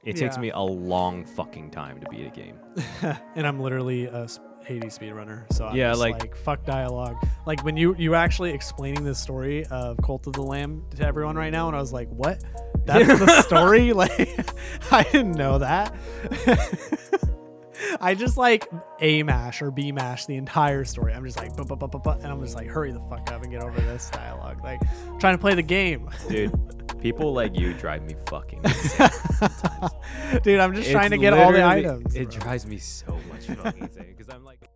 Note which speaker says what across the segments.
Speaker 1: It takes me a long fucking time to beat a game.
Speaker 2: And I'm literally a Hades speedrunner, so I'm
Speaker 1: Yeah,
Speaker 2: just
Speaker 1: like-
Speaker 2: like fuck dialogue. Like when you actually explaining the story of Cult of the Lamb to everyone right now, and I was like, what? That's the story? Like, I didn't know that. I just like A mash or B mash the entire story. I'm just like, and I'm just like, hurry the fuck up and get over this dialogue. Like, trying to play the game.
Speaker 1: Dude, people like you drive me fucking insane sometimes.
Speaker 2: Dude, I'm just
Speaker 1: It's
Speaker 2: trying to get all the
Speaker 1: literally-
Speaker 2: items.
Speaker 1: It
Speaker 2: bro.
Speaker 1: drives me so much fucking insane because I'm like,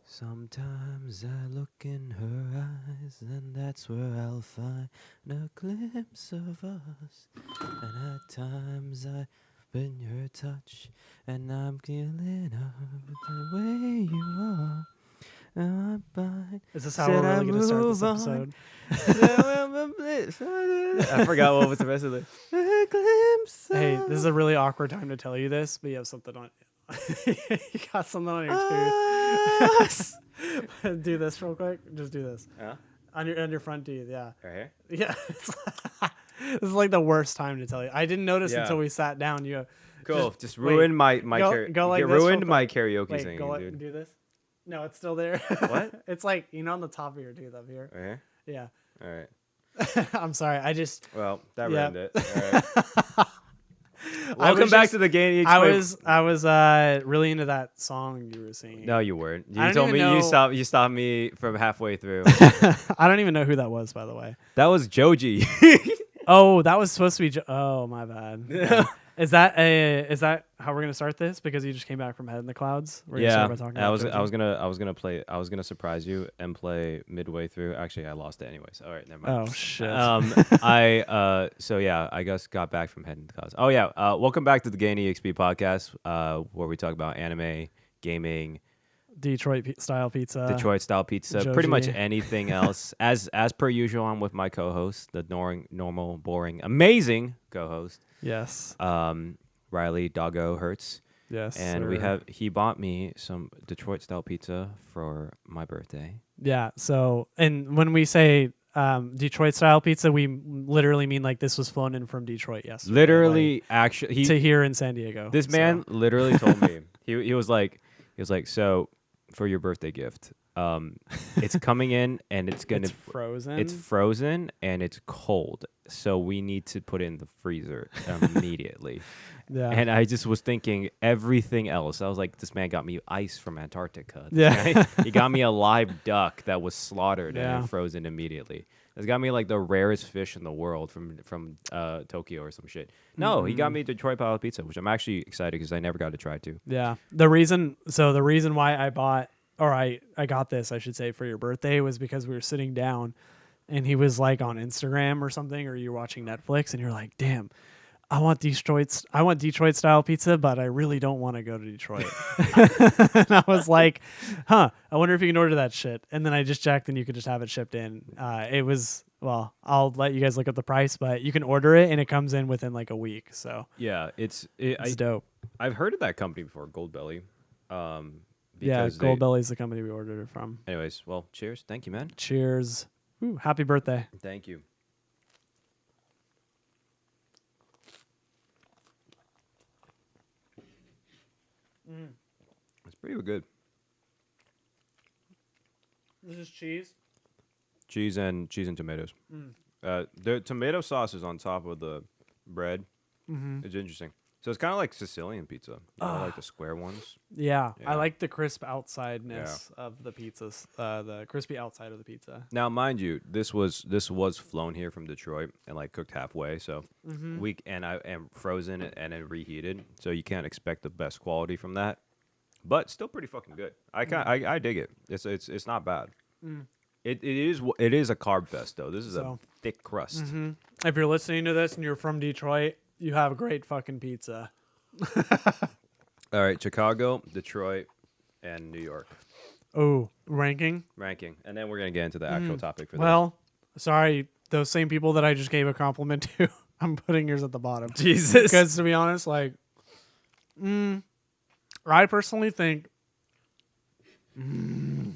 Speaker 1: sometimes I look in her eyes and that's where I'll find a glimpse of us. And at times I been your touch and I'm feeling up the way you are.
Speaker 2: Is this how we're really going to start this
Speaker 1: move
Speaker 2: episode?
Speaker 1: I forgot what was the rest of it.
Speaker 2: Hey, this is a really awkward time to tell you this, but you have something on. You got something on your tooth. Do this real quick. Just do this
Speaker 1: Yeah?
Speaker 2: on your front teeth. Yeah,
Speaker 1: Right here?
Speaker 2: yeah. This is like the worst time to tell you. I didn't notice
Speaker 1: Yeah.
Speaker 2: until we sat down. You
Speaker 1: Cool.
Speaker 2: Just
Speaker 1: Just
Speaker 2: wait.
Speaker 1: ruined my
Speaker 2: Go like
Speaker 1: you
Speaker 2: this real
Speaker 1: ruined
Speaker 2: quick.
Speaker 1: my karaoke
Speaker 2: wait.
Speaker 1: singing,
Speaker 2: Go like,
Speaker 1: dude.
Speaker 2: do this. No, it's still there.
Speaker 1: What?
Speaker 2: It's like on the top of your tooth up here.
Speaker 1: Right here?
Speaker 2: Yeah.
Speaker 1: All right.
Speaker 2: I'm sorry. I just.
Speaker 1: Well, that
Speaker 2: Yeah.
Speaker 1: ruined it. All right.
Speaker 2: I
Speaker 1: Welcome
Speaker 2: was
Speaker 1: back
Speaker 2: just-
Speaker 1: to the game.
Speaker 2: I was really into that song you were singing.
Speaker 1: No, you weren't.
Speaker 2: I
Speaker 1: You
Speaker 2: don't
Speaker 1: told me
Speaker 2: even know-
Speaker 1: you stopped me from halfway through.
Speaker 2: I don't even know who that was, by the way.
Speaker 1: That was Joji.
Speaker 2: Oh, that was supposed to be. Oh, my bad. Yeah. Is that how we're gonna start this? Because you just came back from Head in the Clouds. We're gonna
Speaker 1: Yeah,
Speaker 2: start by talking about
Speaker 1: I was gonna surprise you and play midway through. Actually, I lost it anyways. All right, never mind.
Speaker 2: Oh shit.
Speaker 1: So yeah, I guess got back from Head in the Clouds. Oh yeah, welcome back to the Gain EXP podcast, where we talk about anime, gaming,
Speaker 2: Detroit style pizza.
Speaker 1: Detroit style pizza, pretty much
Speaker 2: Joji.
Speaker 1: anything else. As per usual, I'm with my co-host, the normal, boring, amazing co-host,
Speaker 2: Yes.
Speaker 1: Riley Doggo Hertz,
Speaker 2: Yes.
Speaker 1: and
Speaker 2: sir.
Speaker 1: he bought me some Detroit style pizza for my birthday.
Speaker 2: Yeah. So, and when we say Detroit style pizza, we literally mean like this was flown in from Detroit. Yes.
Speaker 1: Literally, actually,
Speaker 2: to here in San Diego.
Speaker 1: this man literally told me he was like so for your birthday gift. It's coming in and it's gonna
Speaker 2: It's frozen.
Speaker 1: it's frozen and it's cold, so we need to put it in the freezer immediately.
Speaker 2: Yeah.
Speaker 1: And I just was thinking everything else. I was like, this man got me ice from Antarctica. This
Speaker 2: Yeah.
Speaker 1: guy- he got me a live duck that was slaughtered
Speaker 2: Yeah.
Speaker 1: and frozen immediately. It's got me like the rarest fish in the world from Tokyo or some shit. No, he got me Detroit style pizza, which I'm actually excited because I never got to try to.
Speaker 2: Yeah. The reason why I bought or I got this, I should say, for your birthday was because we were sitting down and he was like on Instagram or something, or you're watching Netflix and you're like, damn, I want Detroit style pizza, but I really don't want to go to Detroit. And I was like, I wonder if you can order that shit. And then I just checked and you could just have it shipped in. It was, well, I'll let you guys look up the price, but you can order it and it comes in within like a week. So
Speaker 1: Yeah, it's
Speaker 2: dope.
Speaker 1: I've heard of that company before, Goldbelly.
Speaker 2: Yeah,
Speaker 1: because
Speaker 2: Goldbelly's the company we ordered it from.
Speaker 1: Anyways, well, cheers. Thank you, man.
Speaker 2: Cheers. Ooh, happy birthday.
Speaker 1: Thank you. It's pretty good.
Speaker 2: This is cheese.
Speaker 1: Cheese and tomatoes. The tomato sauce is on top of the bread.
Speaker 2: Mm-hmm.
Speaker 1: It's interesting. So it's kind of like Sicilian pizza, like the square ones.
Speaker 2: Yeah,
Speaker 1: Yeah.
Speaker 2: I like the crisp outsideness of the pizzas. The crispy outside of the pizza.
Speaker 1: Now, mind you, this was flown here from Detroit and like cooked halfway. So I am frozen and then reheated. So you can't expect the best quality from that, but still pretty fucking good. I dig it. It's not bad. It is a carb fest though. This is a
Speaker 2: So-
Speaker 1: thick crust.
Speaker 2: If you're listening to this and you're from Detroit, you have great fucking pizza.
Speaker 1: All right, Chicago, Detroit, and New York
Speaker 2: Oh, ranking?
Speaker 1: ranking, and then we're gonna get into the actual topic for this.
Speaker 2: Well, sorry, those same people that I just gave a compliment to, I'm putting yours at the bottom.
Speaker 1: Jesus.
Speaker 2: Because to be honest, like, I personally think I'm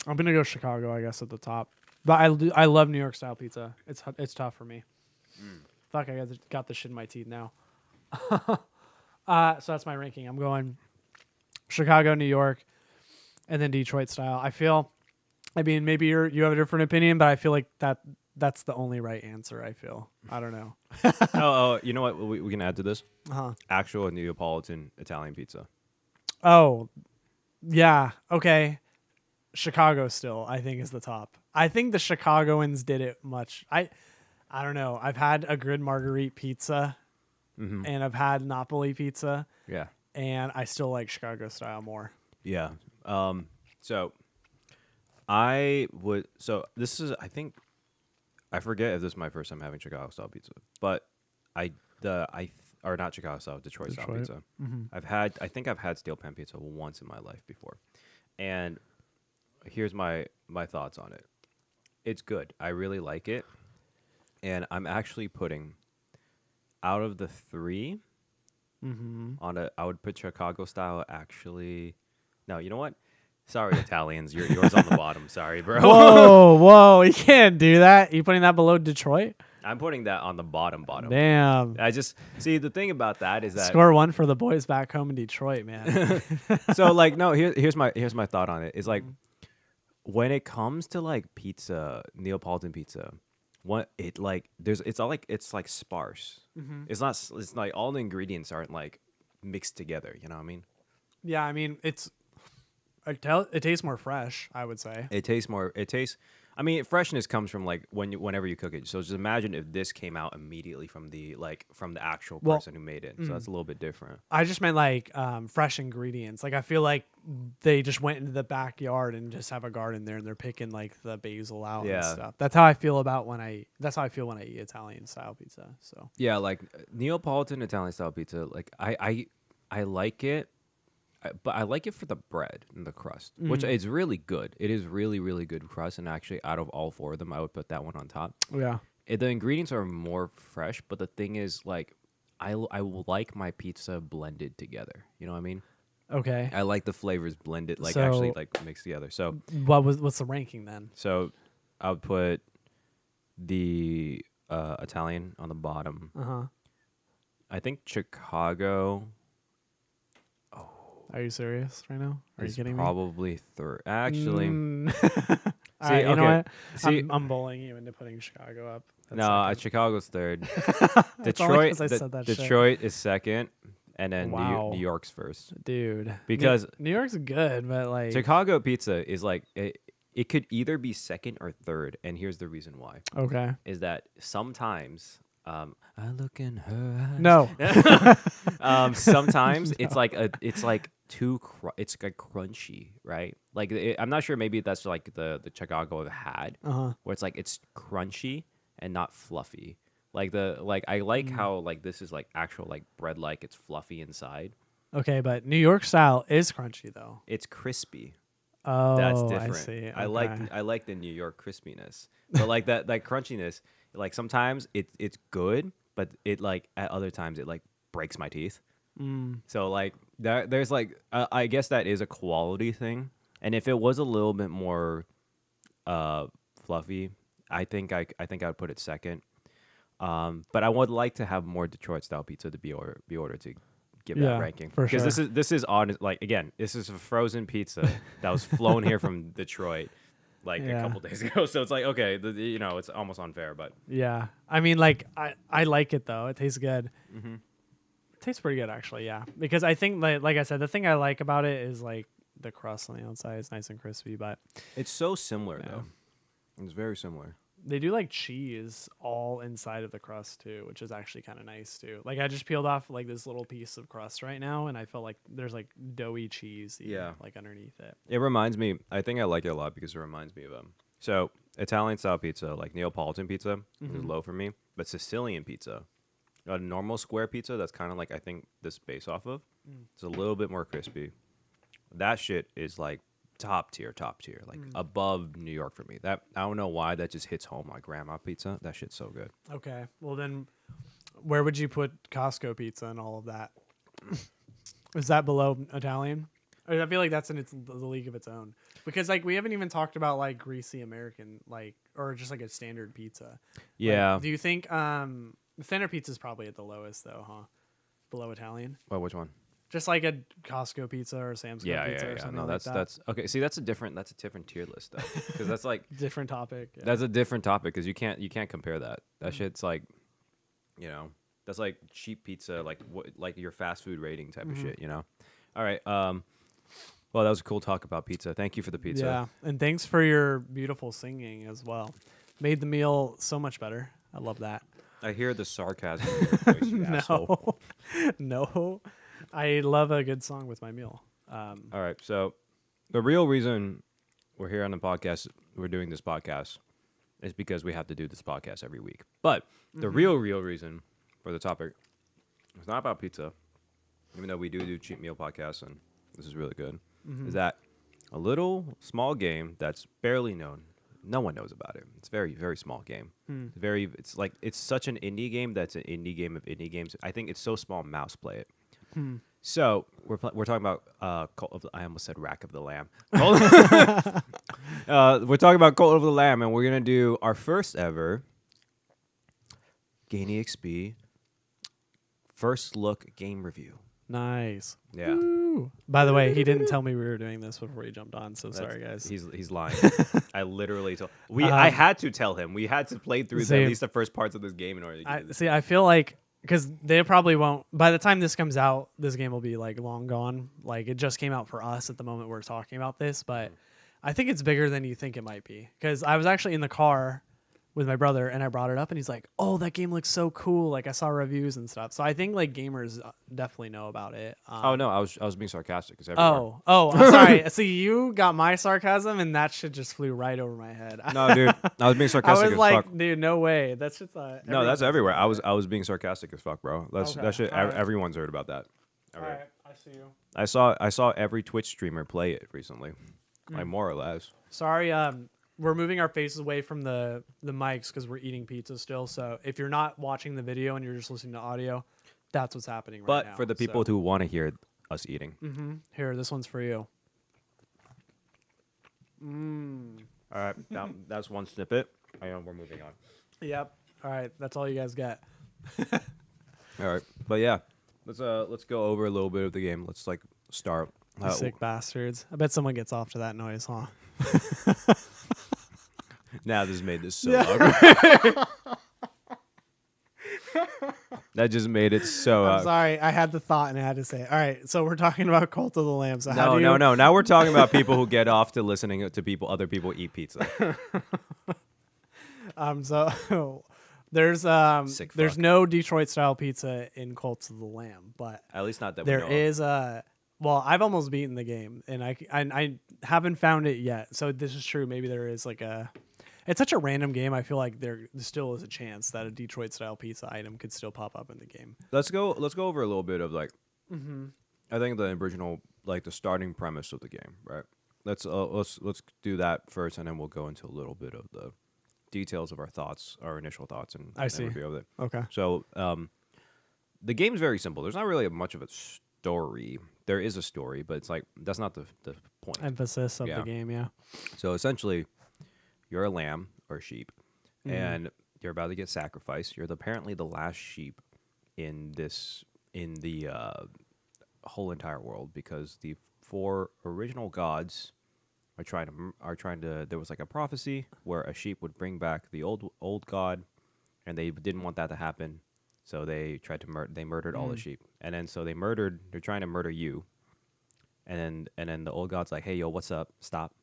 Speaker 2: gonna go Chicago, I guess, at the top. But I love New York style pizza. It's tough for me. Fuck, I got the shit in my teeth now. So that's my ranking. I'm going Chicago, New York, and then Detroit style. I mean, maybe you have a different opinion, but I feel like that's the only right answer. I feel. I don't know.
Speaker 1: Oh, you know what? We can add to this.
Speaker 2: Uh-huh.
Speaker 1: Actual Neapolitan Italian pizza.
Speaker 2: Oh, yeah. Okay. Chicago still, I think, is the top. I think the Chicagoans did it much. I don't know. I've had a good Marguerite pizza, and I've had Napoli pizza,
Speaker 1: Yeah.
Speaker 2: and I still like Chicago style more.
Speaker 1: Yeah. So I would. So this is. I think. I forget if this is my first time having Chicago style pizza, but or not Chicago style, Detroit style pizza. I think I've had steel pan pizza once in my life before, and here's my thoughts on it. It's good. I really like it, and I'm actually putting out of the three I would put Chicago style. Actually, no. You know what? Sorry, Italians. Yours on the bottom. Sorry, bro.
Speaker 2: Whoa! You can't do that. You putting that below Detroit?
Speaker 1: I'm putting that on the bottom.
Speaker 2: Damn.
Speaker 1: I just see the thing about that is that
Speaker 2: Score one for the boys back home in Detroit, man.
Speaker 1: so like no. Here's my thought on it. It's like when it comes to like pizza, Neapolitan pizza, it's like sparse. It's not. It's like all the ingredients aren't like mixed together. You know what I mean?
Speaker 2: Yeah, I mean it tastes more fresh, I would say.
Speaker 1: It tastes more. I mean, freshness comes from like whenever you cook it. So just imagine if this came out immediately from the actual person who made it. So that's a little bit different.
Speaker 2: I just meant like fresh ingredients. Like I feel like they just went into the backyard and just have a garden there, and they're picking like the basil out and stuff. That's how I feel when I eat Italian style pizza. So
Speaker 1: yeah, like Neapolitan Italian style pizza. Like I like it. But I like it for the bread and the crust, which is really good. It is really, really good crust. And actually, out of all four of them, I would put that one on top.
Speaker 2: Yeah.
Speaker 1: The ingredients are more fresh, but the thing is, like, I like my pizza blended together. You know what I mean?
Speaker 2: Okay.
Speaker 1: I like the flavors blended, like,
Speaker 2: So-
Speaker 1: actually, like, mixed together. So,
Speaker 2: What's the ranking then?
Speaker 1: so I would put the Italian on the bottom.
Speaker 2: Uh-huh.
Speaker 1: I think Chicago
Speaker 2: Are you serious right now? Are you
Speaker 1: is
Speaker 2: kidding
Speaker 1: probably third. Actually,
Speaker 2: All right, you know
Speaker 1: okay.
Speaker 2: what?
Speaker 1: See-
Speaker 2: I'm bullying you into putting Chicago up. That's
Speaker 1: no,
Speaker 2: second.
Speaker 1: Chicago's third.
Speaker 2: It's only 'cause I
Speaker 1: Detroit,
Speaker 2: said that shit.
Speaker 1: Detroit is second, and then
Speaker 2: Wow.
Speaker 1: New York's first.
Speaker 2: Dude.
Speaker 1: Because
Speaker 2: New York's good, but like
Speaker 1: Chicago pizza is like it could either be second or third, and here's the reason why:
Speaker 2: okay.
Speaker 1: is that sometimes I look in her eyes.
Speaker 2: No.
Speaker 1: Sometimes it's like it's like crunchy, right? Like I'm not sure. Maybe that's like the Chicago I've had, where it's like it's crunchy and not fluffy. I like how like this is like actual like bread, like it's fluffy inside.
Speaker 2: Okay, but New York style is crunchy though.
Speaker 1: It's crispy.
Speaker 2: Oh,
Speaker 1: That's different.
Speaker 2: I see.
Speaker 1: I
Speaker 2: Okay.
Speaker 1: like the New York crispiness, but like that crunchiness. Like sometimes it's good, but it like at other times it like breaks my teeth. So like there's like I guess that is a quality thing. And if it was a little bit more fluffy, I think I would put it second. But I would like to have more Detroit style pizza to be ordered to give
Speaker 2: Yeah,
Speaker 1: that ranking,
Speaker 2: for
Speaker 1: because
Speaker 2: sure.
Speaker 1: this is honest. Like again, this is a frozen pizza that was flown here from Detroit like a couple days ago. So it's like okay, it's almost unfair, but
Speaker 2: Yeah. I mean like I like it though. It tastes good. It tastes pretty good actually, yeah. Because I think like I said, the thing I like about it is like the crust on the outside is nice and crispy, but
Speaker 1: it's so similar though. It's very similar.
Speaker 2: they do like cheese all inside of the crust too, which is actually kind of nice too. Like I just peeled off like this little piece of crust right now, and I felt like there's like doughy cheese, like underneath it.
Speaker 1: It reminds me. I think I like it a lot because it reminds me of So Italian style pizza, like Neapolitan pizza, is low for me. But Sicilian pizza, a normal square pizza, that's kind of like I think this base off of. It's a little bit more crispy. That shit is like top tier, like above New York for me. That I don't know why that just hits home like grandma pizza. That shit's so good.
Speaker 2: Okay, well then, where would you put Costco pizza and all of that? Is that below Italian? I feel like that's in the league of its own, because like we haven't even talked about like greasy American or just like a standard pizza.
Speaker 1: Yeah.
Speaker 2: Like, do you think standard pizza is probably at the lowest though, huh? below Italian.
Speaker 1: Well, which one?
Speaker 2: Just like a Costco pizza or Sam's Club pizza or something
Speaker 1: No,
Speaker 2: like that.
Speaker 1: that's okay. See, that's a different tier list though, because that's like
Speaker 2: Different topic. Yeah.
Speaker 1: that's a different topic because you can't compare that. That shit's like, that's like cheap pizza, like your fast food rating type of shit. All right. Well, that was a cool talk about pizza. Thank you for the pizza.
Speaker 2: Yeah, and thanks for your beautiful singing as well. Made the meal so much better. I love that.
Speaker 1: I hear the sarcasm in your voice, you asshole.
Speaker 2: No. I love a good song with my meal.
Speaker 1: All right. So the real reason we're here on the podcast, we're doing this podcast, is because we have to do this podcast every week. But the real reason for the topic is not about pizza, even though we do cheap meal podcasts, and this is really good, is that a little small game that's barely known. No one knows about it. It's a very, very small game. It's such an indie game that's an indie game of indie games. I think it's so small, mouse play it. So we're talking about I almost said Rack of the Lamb. We're talking about Cult of the Lamb, and we're gonna do our first ever Gain EXP first look game review.
Speaker 2: Nice.
Speaker 1: Yeah.
Speaker 2: Woo. By the way, he didn't tell me we were doing this before he jumped on, so sorry, guys.
Speaker 1: He's lying. I literally told I had to tell him. We had to play through at least the first parts of this game in order to get this.
Speaker 2: I feel like because they probably won't. By the time this comes out, this game will be like long gone. Like it just came out for us at the moment we're talking about this, but I think it's bigger than you think it might be. Because I was actually in the car with my brother and I brought it up and he's like, "Oh, that game looks so cool!" Like I saw reviews and stuff. So I think like gamers definitely know about it.
Speaker 1: Oh no, I was being sarcastic. Cause everywhere.
Speaker 2: I'm sorry. See, you got my sarcasm and that shit just flew right over my head.
Speaker 1: No, dude, I was being sarcastic.
Speaker 2: I was
Speaker 1: as
Speaker 2: like,
Speaker 1: fuck.
Speaker 2: dude, no way. That's just
Speaker 1: no, that's everywhere. I was being sarcastic as fuck, bro. That shit.
Speaker 2: All right.
Speaker 1: Everyone's heard about that.
Speaker 2: All right, I see you.
Speaker 1: I saw every Twitch streamer play it recently, like more or less.
Speaker 2: Sorry, we're moving our faces away from the mics because we're eating pizza still. So if you're not watching the video and you're just listening to audio, that's what's happening right now.
Speaker 1: But for the people who want to hear us eating,
Speaker 2: here, this one's for you.
Speaker 1: All right, that's one snippet. I know we're moving on.
Speaker 2: Yep. All right, that's all you guys get.
Speaker 1: All right, but yeah, let's go over a little bit of the game. Let's start.
Speaker 2: You sick bastards. I bet someone gets off to that noise, huh?
Speaker 1: Now this made this so awkward. That just made it so.
Speaker 2: I'm sorry, I had the thought and I had to say it. All right, so we're talking about Cult of the Lamb. So
Speaker 1: no. Now we're talking about people who get off to listening to other people eat pizza.
Speaker 2: So there's no Detroit style pizza in Cult of the Lamb, but
Speaker 1: At least not that
Speaker 2: there
Speaker 1: we know
Speaker 2: is a. Well, I've almost beaten the game, and I haven't found it yet. So this is true. Maybe there is like a. It's such a random game. I feel like there still is a chance that a Detroit style pizza item could still pop up in the game.
Speaker 1: Let's go over a little bit of I think the original the starting premise of the game, right? Let's do that first, and then we'll go into a little bit of the details of our initial thoughts, and review of it.
Speaker 2: Okay.
Speaker 1: So the game's very simple. There's not really much of a story. There is a story, but it's that's not the point.
Speaker 2: Emphasis of the game, yeah.
Speaker 1: So essentially, you're a lamb or a sheep, and you're about to get sacrificed. You're apparently the last sheep in the whole entire world, because the 4 original gods are trying to. There was a prophecy where a sheep would bring back the old god, and they didn't want that to happen. So they tried to they murdered all the sheep, and then so they're trying to murder you, and then the old god's like, "Hey, yo, what's up? Stop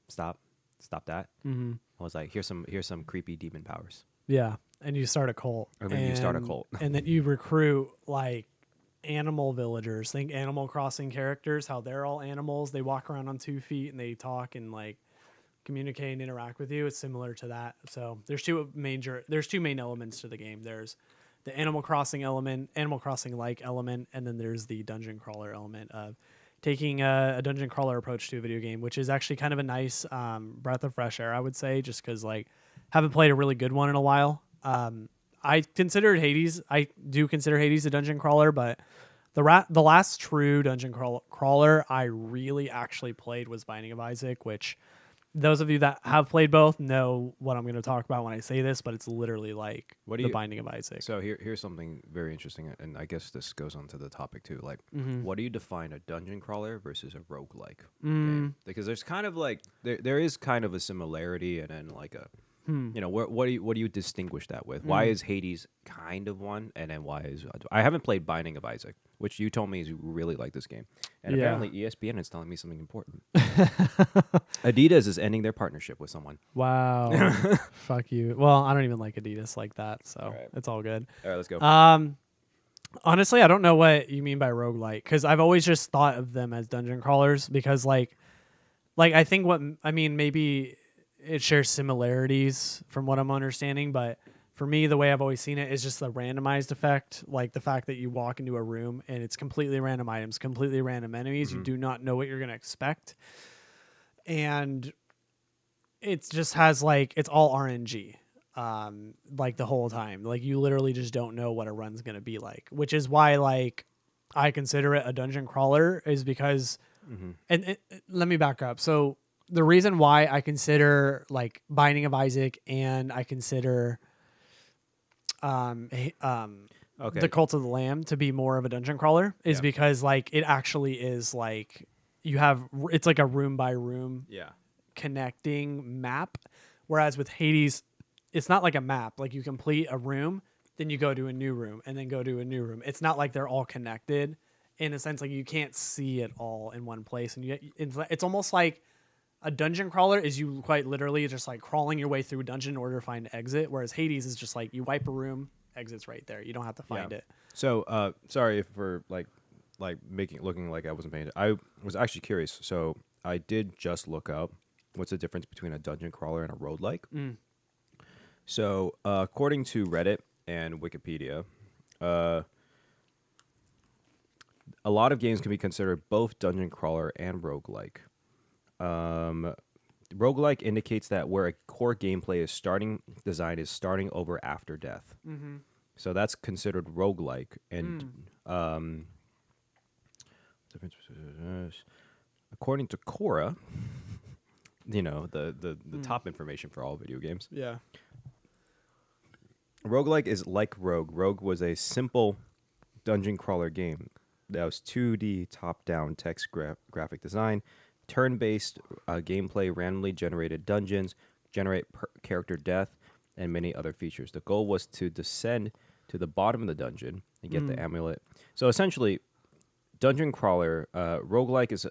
Speaker 1: that!" Mm-hmm. I was like, "Here's some creepy demon powers."
Speaker 2: Yeah, and you start a cult.
Speaker 1: And then you start a cult,
Speaker 2: and then you recruit animal villagers. Think Animal Crossing characters, how they're all animals. They walk around on 2 feet and they talk and communicate and interact with you. It's similar to that. So there's two main elements to the game. There's the Animal Crossing element, Animal Crossing like element, and then there's the dungeon crawler element of taking a dungeon crawler approach to a video game, which is actually kind of a nice breath of fresh air, I would say, just because haven't played a really good one in a while. I do consider Hades a dungeon crawler, but the last true dungeon crawler I really actually played was Binding of Isaac, which those of you that have played both know what I'm going to talk about when I say this, but it's literally like
Speaker 1: What do
Speaker 2: The
Speaker 1: you-
Speaker 2: Binding of Isaac.
Speaker 1: So here's something very interesting, and I guess this goes on to the topic too. Like,
Speaker 2: Mhm.
Speaker 1: what do you define a dungeon crawler versus a roguelike
Speaker 2: Mm.
Speaker 1: game? Because there's kind of like there is kind of a similarity, and then like a
Speaker 2: Hmm.
Speaker 1: you know what do you distinguish that with? Why is Hades kind of one, and then why is I haven't played Binding of Isaac, which you told me is you really like this game, and
Speaker 2: Yeah.
Speaker 1: apparently ESPN is telling me something important. Adidas is ending their partnership with someone.
Speaker 2: Wow. Fuck you. Well, I don't even like Adidas like that, so
Speaker 1: Alright.
Speaker 2: it's all good.
Speaker 1: All right, let's go.
Speaker 2: Honestly, I don't know what you mean by roguelike because I've always just thought of them as dungeon crawlers because like I think what I mean maybe it shares similarities from what I'm understanding, but for me the way I've always seen it is just the randomized effect, like the fact that you walk into a room and it's completely random items, completely random enemies. You do not know what you're going to expect. And it just has like it's all RNG. Like the whole time. Like you literally just don't know what a run's gonna be like. Which is why like I consider it a dungeon crawler is because and let me back up. So the reason why I consider like Binding of Isaac and I consider
Speaker 1: Okay.
Speaker 2: the Cult of the Lamb to be more of a dungeon crawler is
Speaker 1: Yeah.
Speaker 2: because like it actually is like you have it's like a room by room
Speaker 1: Yeah.
Speaker 2: connecting map, whereas with Hades it's not like a map. Like you complete a room, then you go to a new room and then go to a new room. It's not like they're all connected in a sense. Like you can't see it all in one place, and it's almost like a dungeon crawler is you quite literally just like crawling your way through a dungeon in order to find an exit, whereas Hades is just like you wipe a room, exit's right there. You don't have to find it.
Speaker 1: So, sorry for like looking like I wasn't paying. I was actually curious. So I did just look up what's the difference between a dungeon crawler and a roguelike. So according to Reddit and Wikipedia, a lot of games can be considered both dungeon crawler and roguelike. Roguelike indicates that where a core gameplay design is starting over after death. So that's considered roguelike. And according to Quora, you know, the top information for all video games,
Speaker 2: Yeah.
Speaker 1: roguelike is like Rogue. Rogue was a simple dungeon crawler game that was 2D top-down text graphic design, turn-based gameplay, randomly generated dungeons, generate character death, and many other features. The goal was to descend to the bottom of the dungeon and get the amulet. So essentially, dungeon crawler, roguelike is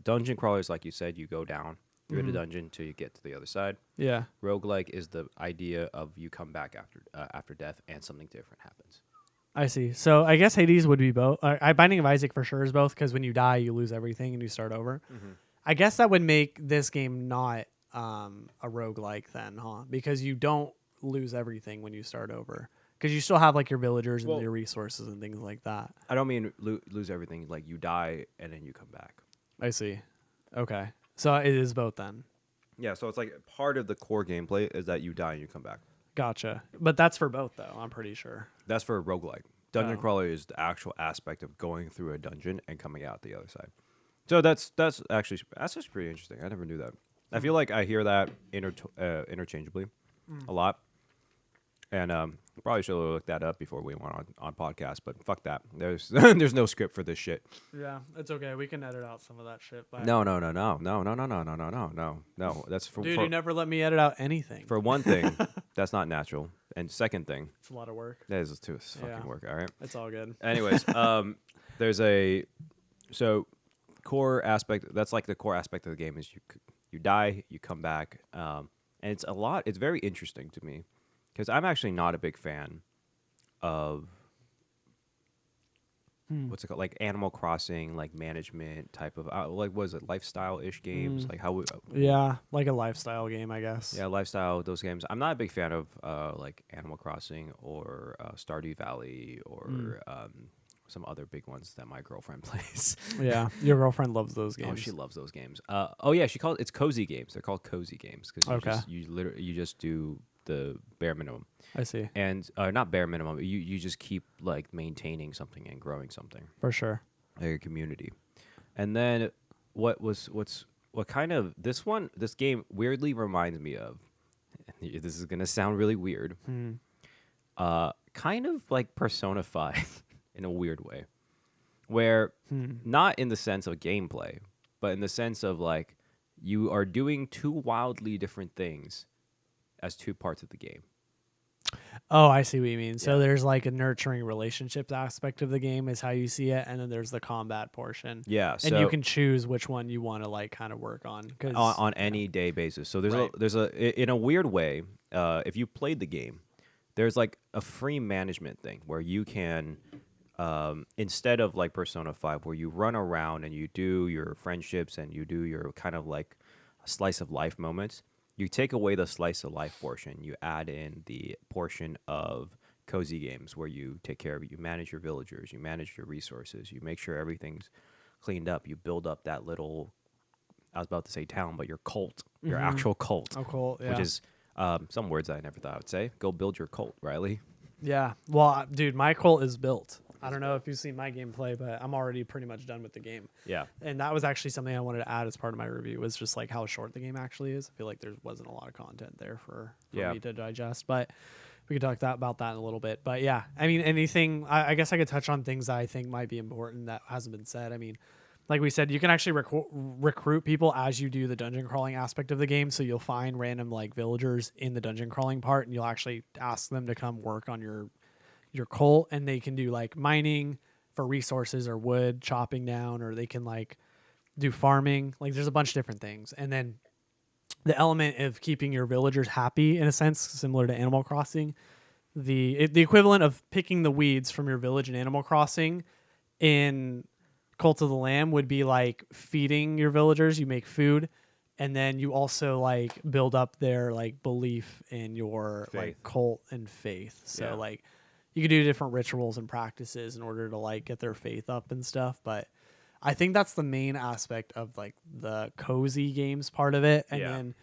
Speaker 1: dungeon crawler is like you said, you go down through the dungeon until you get to the other side.
Speaker 2: Yeah.
Speaker 1: Roguelike is the idea of you come back after death and something different happens.
Speaker 2: I see. So I guess Hades would be both. Binding of Isaac for sure is both because when you die, you lose everything and you start over. I guess that would make this game not a roguelike then, huh? Because you don't lose everything when you start over. Because you still have like your villagers and your resources and things like that.
Speaker 1: I don't mean lose everything. Like you die and then you come back.
Speaker 2: I see. Okay. So it is both then.
Speaker 1: Yeah, so it's like part of the core gameplay is that you die and you come back.
Speaker 2: Gotcha. But that's for both though, I'm pretty sure.
Speaker 1: That's for a roguelike. Dungeon crawler is the actual aspect of going through a dungeon and coming out the other side. So that's actually pretty interesting. I never knew that. I feel like I hear that interchangeably a lot. And probably should have looked that up before we went on podcast, but fuck that. There's there's no script for this shit.
Speaker 2: Yeah, it's okay. We can edit out some of that shit.
Speaker 1: No. That's for
Speaker 2: Dude, you never let me edit out anything.
Speaker 1: for one thing, that's not natural. And second thing,
Speaker 2: It's a lot of work.
Speaker 1: that is too fucking work. All right.
Speaker 2: It's all good.
Speaker 1: Anyways, there's a core aspect. That's like the core aspect of the game is you die, you come back, and it's a lot. It's very interesting to me because I'm actually not a big fan of what's it called, like Animal Crossing, like management type of like was it lifestyle-ish games, like how
Speaker 2: Yeah, like a lifestyle game, I guess.
Speaker 1: yeah, lifestyle, those games. I'm not a big fan of like Animal Crossing or Stardew Valley or some other big ones that my girlfriend plays.
Speaker 2: Yeah, your girlfriend loves those games.
Speaker 1: Oh, she loves those games. Oh yeah, it's cozy games. They're called cozy games because you just do the bare minimum.
Speaker 2: I see.
Speaker 1: And not bare minimum. You just keep like maintaining something and growing something.
Speaker 2: For sure.
Speaker 1: Like a community. And then what's this game weirdly reminds me of, this is gonna sound really weird, kind of like Persona 5 in a weird way, where not in the sense of gameplay, but in the sense of like you are doing two wildly different things as two parts of the game.
Speaker 2: Oh, I see what you mean. So
Speaker 1: Yeah.
Speaker 2: there's like a nurturing relationships aspect of the game is how you see it, and then there's the combat portion.
Speaker 1: Yeah,
Speaker 2: And
Speaker 1: so
Speaker 2: you can choose which one you want to like kind of work on.
Speaker 1: on any day basis. So
Speaker 2: Right.
Speaker 1: there's in a weird way, if you played the game, there's like a free management thing where you can, instead of like Persona 5, where you run around and you do your friendships and you do your kind of like slice of life moments, you take away the slice of life portion. You add in the portion of cozy games where you take care of it. You manage your villagers, you manage your resources, you make sure everything's cleaned up. You build up that little, I was about to say town, but your cult, your actual cult,
Speaker 2: Oh, cool. Yeah.
Speaker 1: which is some words I never thought I would say. Go build your cult, Riley.
Speaker 2: Yeah. Well, dude, my cult is built. I don't know if you've seen my gameplay, but I'm already pretty much done with the game.
Speaker 1: Yeah.
Speaker 2: And that was actually something I wanted to add as part of my review, was just like how short the game actually is. I feel like there wasn't a lot of content there for me to digest, but we could talk about that in a little bit. But yeah, I mean, anything, I guess I could touch on things that I think might be important that hasn't been said. I mean, like we said, you can actually recruit people as you do the dungeon crawling aspect of the game. So you'll find random like villagers in the dungeon crawling part, and you'll actually ask them to come work on your cult, and they can do like mining for resources or wood chopping down, or they can like do farming. Like there's a bunch of different things. And then the element of keeping your villagers happy, in a sense, similar to Animal Crossing, the equivalent of picking the weeds from your village in Animal Crossing in Cult of the Lamb would be like feeding your villagers. You make food, and then you also like build up their like belief in your
Speaker 1: Faith.
Speaker 2: like cult and faith. So
Speaker 1: Yeah.
Speaker 2: like you could do different rituals and practices in order to like get their faith up and stuff. But I think that's the main aspect of like the cozy games part of it. And then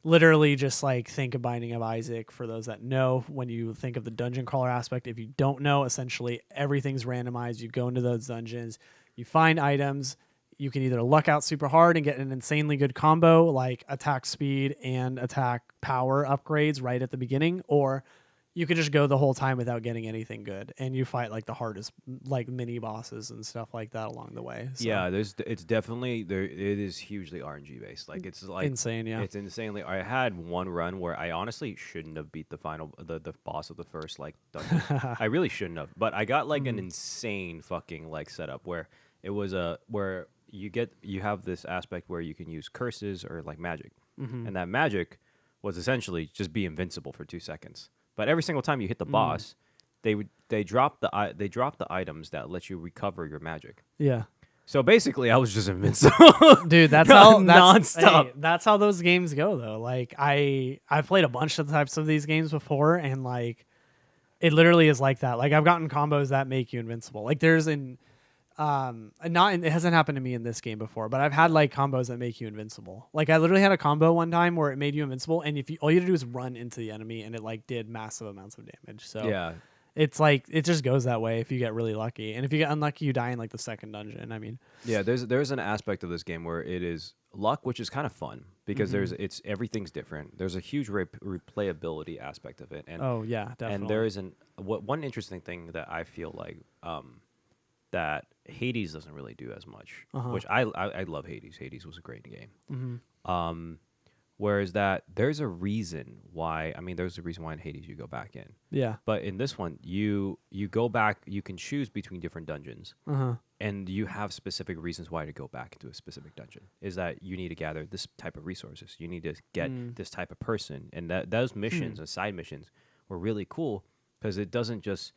Speaker 2: literally just like think of Binding of Isaac for those that know. When you think of the dungeon crawler aspect, if you don't know, essentially everything's randomized. You go into those dungeons, you find items. You can either luck out super hard and get an insanely good combo like attack speed and attack power upgrades right at the beginning, or you could just go the whole time without getting anything good, and you fight like the hardest like mini bosses and stuff like that along the way. So,
Speaker 1: Yeah, it's definitely there. It is hugely RNG based. Like it's like
Speaker 2: insane. Yeah.
Speaker 1: it's insanely. I had one run where I honestly shouldn't have beat the boss of the first like dungeon. I really shouldn't have, but I got like an insane fucking like setup where it was where you have this aspect where you can use curses or like magic, and that magic was essentially just be invincible for 2 seconds. But every single time you hit the boss, they drop the items that let you recover your magic.
Speaker 2: Yeah.
Speaker 1: So basically, I was just invincible.
Speaker 2: Dude, that's how
Speaker 1: nonstop.
Speaker 2: Hey, that's how those games go though. Like I played a bunch of types of these games before, and like it literally is like that. Like I've gotten combos that make you invincible. Like there's it hasn't happened to me in this game before, but I've had like combos that make you invincible. Like I literally had a combo one time where it made you invincible, and all you had to do was run into the enemy, and it like did massive amounts of damage. So
Speaker 1: Yeah.
Speaker 2: it's like it just goes that way if you get really lucky, and if you get unlucky, you die in like the second dungeon. I mean,
Speaker 1: Yeah, there's an aspect of this game where it is luck, which is kind of fun because everything's different. There's a huge replayability aspect of it, and
Speaker 2: oh yeah, definitely.
Speaker 1: and there is one interesting thing that I feel like that Hades doesn't really do as much, which I love Hades. Hades was a great game. Whereas that there's a reason why. I mean, there's a reason why in Hades you go back in.
Speaker 2: Yeah.
Speaker 1: But in this one, you go back. You can choose between different dungeons, and you have specific reasons why to go back into a specific dungeon. Is that you need to gather this type of resources. You need to get this type of person, and those missions and side missions were really cool because it doesn't just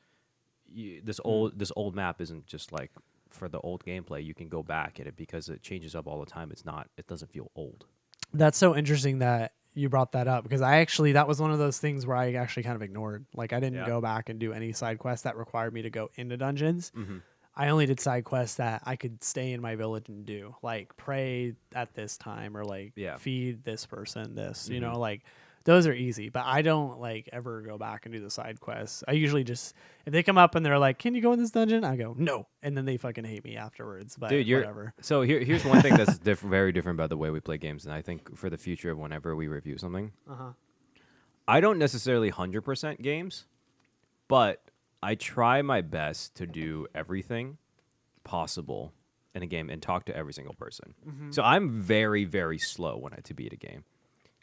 Speaker 1: this old map isn't just like for the old gameplay. You can go back at it because it changes up all the time. It doesn't feel old.
Speaker 2: That's so interesting that you brought that up, because that was one of those things where I actually kind of ignored. Like I didn't go back and do any side quests that required me to go into dungeons. I only did side quests that I could stay in my village and do, like pray at this time or like feed this person this, you know, like those are easy. But I don't like ever go back and do the side quests. I usually just if they come up and they're like, "Can you go in this dungeon?" I go, "No," and then they fucking hate me afterwards. But
Speaker 1: Dude,
Speaker 2: whatever.
Speaker 1: So here's one thing that's very different about the way we play games, and I think for the future of whenever we review something, I don't necessarily 100% games, but I try my best to do everything possible in a game and talk to every single person. So I'm very, very slow when to beat a game.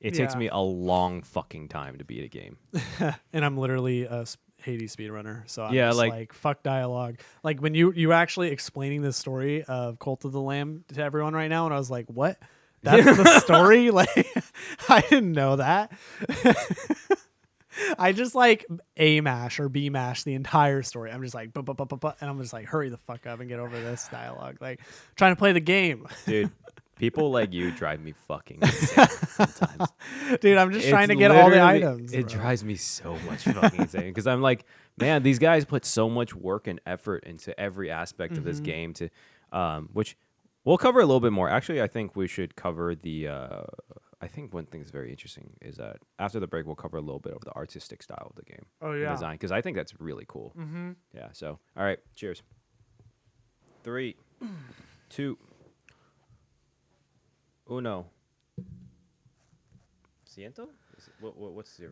Speaker 1: It takes me a long fucking time to beat a game.
Speaker 2: And I'm literally a Hades speedrunner, so I'm
Speaker 1: Yeah,
Speaker 2: just
Speaker 1: like-
Speaker 2: like fuck dialogue. Like when you actually explaining the story of Cult of the Lamb to everyone right now, and I was like, what? That's the story? Like I didn't know that. I just like A mash or B mash the entire story. I'm just like, and I'm just like, hurry the fuck up and get over this dialogue. Like, trying to play the game.
Speaker 1: Dude, people like you drive me fucking insane sometimes.
Speaker 2: Dude, I'm just trying to get all the
Speaker 1: literally-
Speaker 2: items.
Speaker 1: It
Speaker 2: bro.
Speaker 1: drives me so much fucking insane because I'm like, man, these guys put so much work and effort into every aspect of this game to, which we'll cover a little bit more. Actually, I think we should cover the. I think one thing that's very interesting is that after the break, we'll cover a little bit of the artistic style of the game.
Speaker 2: Oh, yeah.
Speaker 1: Design, because I think that's really cool. Yeah. So, all right. Cheers. 3, 2, 1. Ciento? What's 0?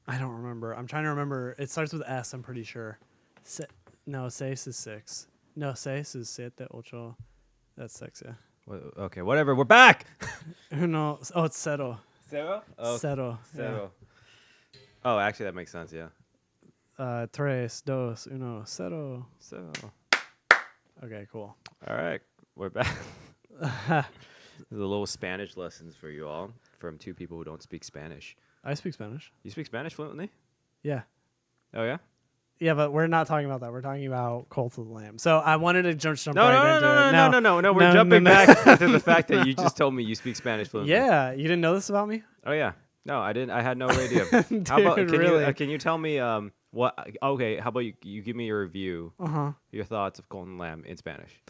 Speaker 2: I don't remember. I'm trying to remember. It starts with S, I'm pretty sure. No, seis is 6. No, seis is 7, 8. That's 6, yeah.
Speaker 1: Okay, whatever. We're back.
Speaker 2: Uno. Oh, it's cero.
Speaker 1: 0? Oh,
Speaker 2: Cero.
Speaker 1: 0. Oh, actually, that makes sense. Yeah.
Speaker 2: Yeah. 3, 2, 1, 0.
Speaker 1: So,
Speaker 2: Okay, cool.
Speaker 1: all right, we're back. There's a little Spanish lessons for you all from 2 people who don't speak Spanish.
Speaker 2: I speak Spanish.
Speaker 1: You speak Spanish fluently?
Speaker 2: Yeah.
Speaker 1: Oh yeah.
Speaker 2: Yeah, but we're not talking about that. We're talking about Cult of the Lamb. So I wanted to jump
Speaker 1: No,
Speaker 2: right into it.
Speaker 1: no. We're jumping back to the fact that you just told me you speak Spanish fluently.
Speaker 2: Yeah, you didn't know this about me?
Speaker 1: Oh yeah. No, I didn't. I had no idea.
Speaker 2: Dude,
Speaker 1: How about
Speaker 2: really?
Speaker 1: can you tell me what? Okay, how about you give me your review, your thoughts of Golden Lamb in Spanish?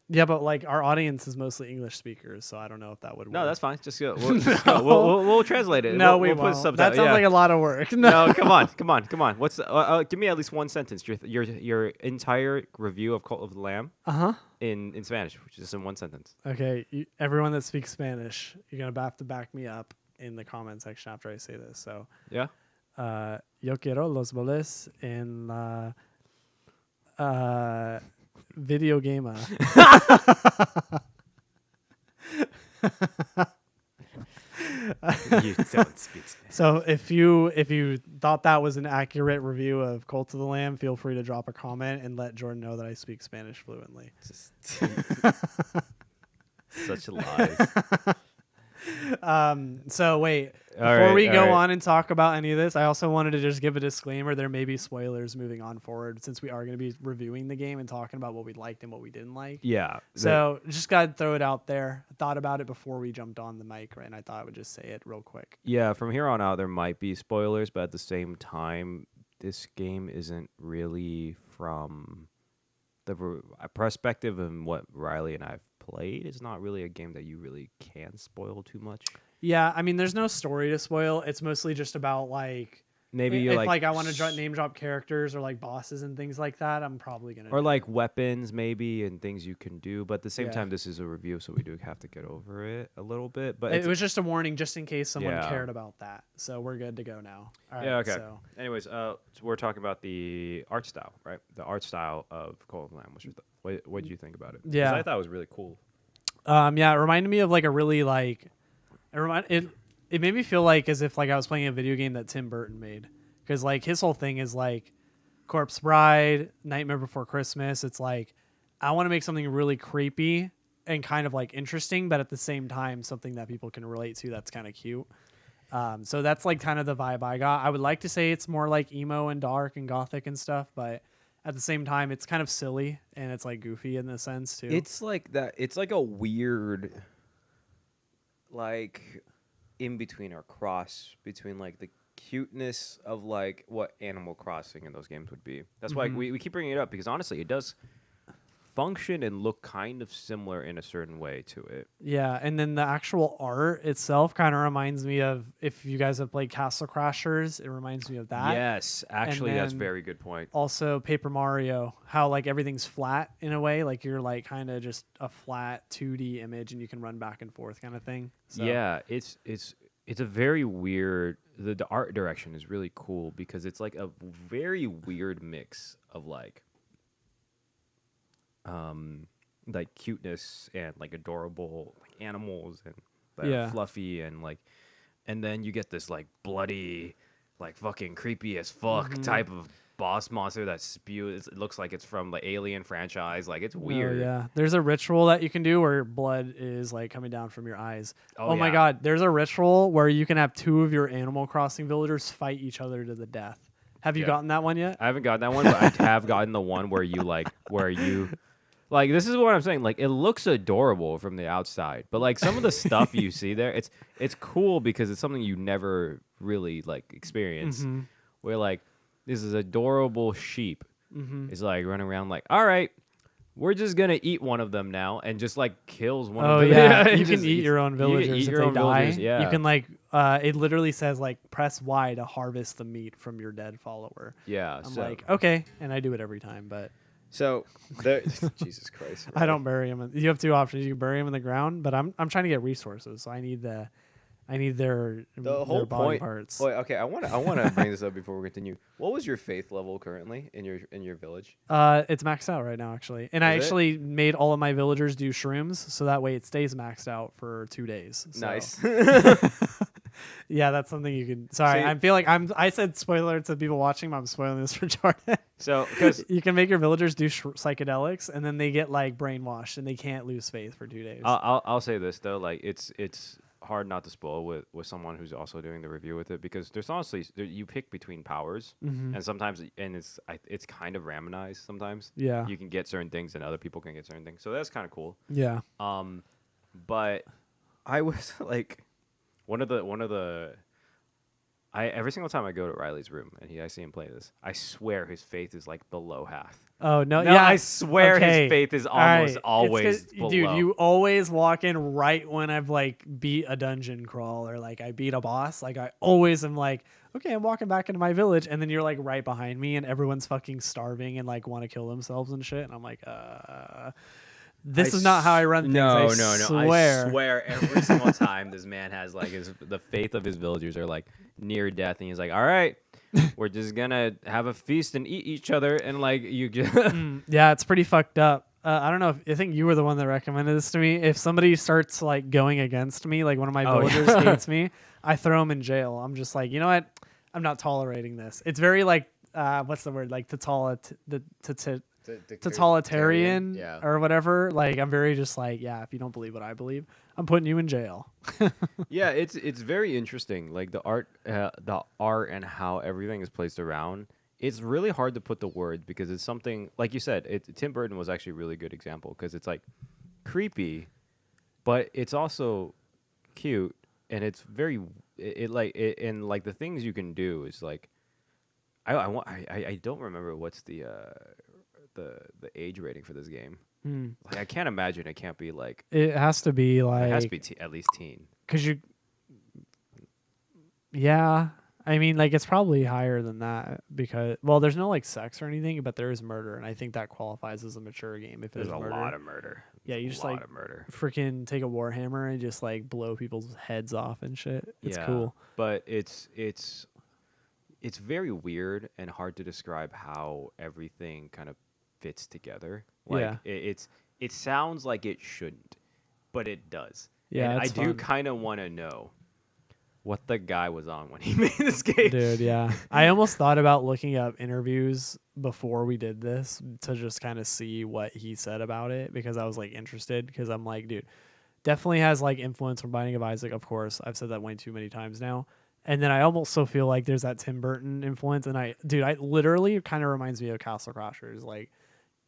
Speaker 2: Yeah, but like our audience is mostly English speakers, so I don't know if that would work.
Speaker 1: No, that's fine. Just go. Just go. We'll translate it.
Speaker 2: No,
Speaker 1: we'll
Speaker 2: we
Speaker 1: put
Speaker 2: won't.
Speaker 1: subtitles.
Speaker 2: That sounds
Speaker 1: Yeah.
Speaker 2: like a lot of work.
Speaker 1: No, come on. What's give me at least one sentence. Your entire review of Cult of the Lamb. In Spanish, which is in one sentence.
Speaker 2: Okay, everyone that speaks Spanish, you're gonna have to back me up in the comment section after I say this. So,
Speaker 1: Yeah.
Speaker 2: yo quiero los goles en la videogame.
Speaker 1: You don't speak Spanish.
Speaker 2: So if you thought that was an accurate review of Cult of the Lamb, feel free to drop a comment and let Jordan know that I speak Spanish fluently.
Speaker 1: Just such lies.
Speaker 2: So wait,
Speaker 1: All
Speaker 2: before
Speaker 1: right,
Speaker 2: we
Speaker 1: all
Speaker 2: go
Speaker 1: right.
Speaker 2: on and talk about any of this, I also wanted to just give a disclaimer. There may be spoilers moving on forward since we are going to be reviewing the game and talking about what we liked and what we didn't like.
Speaker 1: Yeah.
Speaker 2: So just got to throw it out there. I thought about it before we jumped on the mic, right? And I thought I would just say it real quick.
Speaker 1: Yeah, from here on out, there might be spoilers, but at the same time, this game isn't really from the perspective of what Riley and I've played. It's not really a game that you really can spoil too much.
Speaker 2: Yeah, I mean, there's no story to spoil. It's mostly just about like
Speaker 1: Maybe
Speaker 2: if
Speaker 1: like
Speaker 2: I want to name drop characters or like bosses and things like that. I'm probably gonna
Speaker 1: or like weapons maybe and things you can do. But at the same
Speaker 2: Yeah.
Speaker 1: time, this is a review, so we do have to get over it a little bit. But
Speaker 2: It was just a warning, just in case someone
Speaker 1: Yeah.
Speaker 2: cared about that. So we're good to go now. All right,
Speaker 1: yeah, okay.
Speaker 2: So,
Speaker 1: Anyways, so we're talking about the art style, right? The art style of Cult of the Lamb. What did you think about it? 'Cause
Speaker 2: Yeah.
Speaker 1: I thought it was really cool.
Speaker 2: yeah, it reminded me of like a really like it made me feel like as if like I was playing a video game that Tim Burton made, because like his whole thing is like Corpse Bride, Nightmare Before Christmas. It's like I want to make something really creepy and kind of like interesting, but at the same time something that people can relate to that's kind of cute. So that's like kind of the vibe I got. I would like to say it's more like emo and dark and gothic and stuff, but at the same time it's kind of silly and it's like goofy in the sense too.
Speaker 1: It's like that. It's like a weird, like, in between or cross between like the cuteness of like what Animal Crossing in those games would be. That's why we keep bringing it up because honestly, it does function and look kind of similar in a certain way to it.
Speaker 2: Yeah, and then the actual art itself kind of reminds me of, if you guys have played Castle Crashers, it reminds me of that.
Speaker 1: Yes, actually, that's a
Speaker 2: then
Speaker 1: very good point.
Speaker 2: Also Paper Mario, how like everything's flat in a way, like you're like kind of just a flat 2D image and you can run back and forth kind of thing. So.
Speaker 1: Yeah, it's a very weird. The art direction is really cool because it's like a very weird mix of like cuteness and like adorable like animals and that are fluffy and like, and then you get this like bloody, like fucking creepy as fuck type of boss monster that spews. It looks like it's from the Alien franchise. Like it's weird.
Speaker 2: Oh, yeah, there's a ritual that you can do where blood is like coming down from your eyes. Oh my
Speaker 1: yeah.
Speaker 2: god, there's a ritual where you can have 2 of your Animal Crossing villagers fight each other to the death. Have you gotten that one yet?
Speaker 1: I haven't gotten that one, but I have gotten the one where you like, this is what I'm saying. Like, it looks adorable from the outside, but like some of the stuff you see there, it's cool because it's something you never really like experience. Where like this is adorable sheep is like running around like, all right, we're just gonna eat one of them now, and just like kills one of them.
Speaker 2: Yeah, you can eat your own villagers if they die.
Speaker 1: Yeah.
Speaker 2: You can like it literally says like press Y to harvest the meat from your dead follower.
Speaker 1: Yeah,
Speaker 2: I'm like, okay, and I do it every time, but
Speaker 1: so Jesus Christ,
Speaker 2: I don't bury them. You have 2 options. You can bury them in the ground, but I'm trying to get resources, so I need their
Speaker 1: whole
Speaker 2: body
Speaker 1: point.
Speaker 2: parts.
Speaker 1: Boy, okay, I want to bring this up before we continue. What was your faith level currently in your village?
Speaker 2: It's maxed out right now, actually, and I actually made all of my villagers do shrooms, so that way it stays maxed out for 2 days. So.
Speaker 1: Nice.
Speaker 2: Yeah, that's something you can. Sorry,
Speaker 1: See,
Speaker 2: I feel like I said spoiler to people watching, but I'm spoiling this for Jordan.
Speaker 1: So, because
Speaker 2: you can make your villagers do psychedelics, and then they get like brainwashed, and they can't lose faith for 2 days.
Speaker 1: I'll say this though, like it's hard not to spoil with someone who's also doing the review with it, because there's honestly you pick between powers, and sometimes it's kind of randomized. Sometimes
Speaker 2: Yeah,
Speaker 1: you can get certain things, and other people can get certain things. So that's kind of cool.
Speaker 2: Yeah.
Speaker 1: But I was like. One of the every single time I go to Riley's room and I see him play this, I swear his faith is like below half.
Speaker 2: Oh no!
Speaker 1: No,
Speaker 2: Yeah,
Speaker 1: I swear his faith is almost always below.
Speaker 2: Dude, you always walk in right when I've like beat a dungeon crawl or like I beat a boss. Like I always am like, okay, I'm walking back into my village, and then you're like right behind me, and everyone's fucking starving and like want to kill themselves and shit, and I'm like, This is not how I run things.
Speaker 1: No.
Speaker 2: Swear.
Speaker 1: I swear every single time this man has like the faith of his villagers are like near death, and he's like, all right, we're just gonna have a feast and eat each other, and like you just
Speaker 2: yeah, it's pretty fucked up. I don't know. I think you were the one that recommended this to me. If somebody starts like going against me, like one of my villagers hates me, I throw him in jail. I'm just like, you know what? I'm not tolerating this. It's very like what's the word? Like totalitarian or whatever. Like I'm very just like, yeah, if you don't believe what I believe, I'm putting you in jail.
Speaker 1: Yeah, it's very interesting. Like the art and how everything is placed around. It's really hard to put the words because it's something like you said. Tim Burton was actually a really good example because it's like creepy, but it's also cute, and it's very and like the things you can do is like I don't remember what's the age rating for this game. Like I can't imagine it can't be like
Speaker 2: it has to be like
Speaker 1: it has to be at least teen.
Speaker 2: Yeah, I mean like it's probably higher than that because there's no like sex or anything, but there is murder, and I think that qualifies as a mature game if there's
Speaker 1: a lot of murder.
Speaker 2: Yeah, you just like freaking take a warhammer and just like blow people's heads off and shit. It's cool,
Speaker 1: but it's very weird and hard to describe how everything kind of fits together. Like it sounds like it shouldn't, but it does. Yeah, and I do kind of want to know what the guy was on when he made this game.
Speaker 2: Dude, yeah. I almost thought about looking up interviews before we did this to just kind of see what he said about it, because I was like interested, because I'm like, dude, definitely has like influence from Binding of Isaac, of course. I've said that way too many times now. And then I almost so feel like there's that Tim Burton influence, and I literally kind of reminds me of Castle Crashers. Like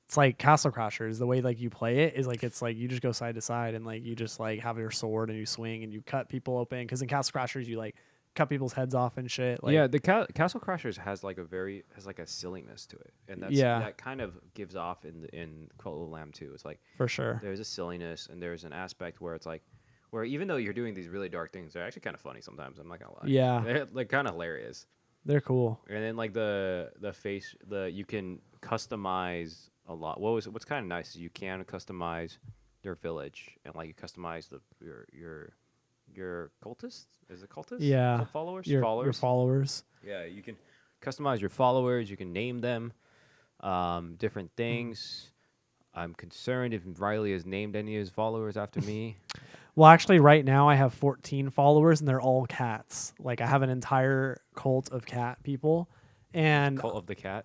Speaker 2: it's like Castle Crashers, the way like you play it is like it's like you just go side to side and like you just like have your sword and you swing and you cut people open, because in Castle Crashers you like cut people's heads off and shit. Like,
Speaker 1: yeah, the Castle Crashers has like a silliness to it, and that kind of gives off in Cult of the Lamb too. It's like
Speaker 2: for sure.
Speaker 1: there's a silliness and there's an aspect where it's like where even though you're doing these really dark things, they're actually kind of funny sometimes. I'm not gonna lie.
Speaker 2: Yeah,
Speaker 1: They're like kind of hilarious.
Speaker 2: they're cool.
Speaker 1: And then like you can customize a lot. What's kind of nice is you can customize your village and like you customize your cultists. Is it cultists?
Speaker 2: Yeah,
Speaker 1: Cult followers.
Speaker 2: Your
Speaker 1: followers.
Speaker 2: followers.
Speaker 1: Yeah, you can customize your followers. You can name them different things. I'm concerned if Riley has named any of his followers after me.
Speaker 2: Well, actually, right now I have 14 followers, and they're all cats. Like, I have an entire cult of cat people, and
Speaker 1: Cult of the Cat.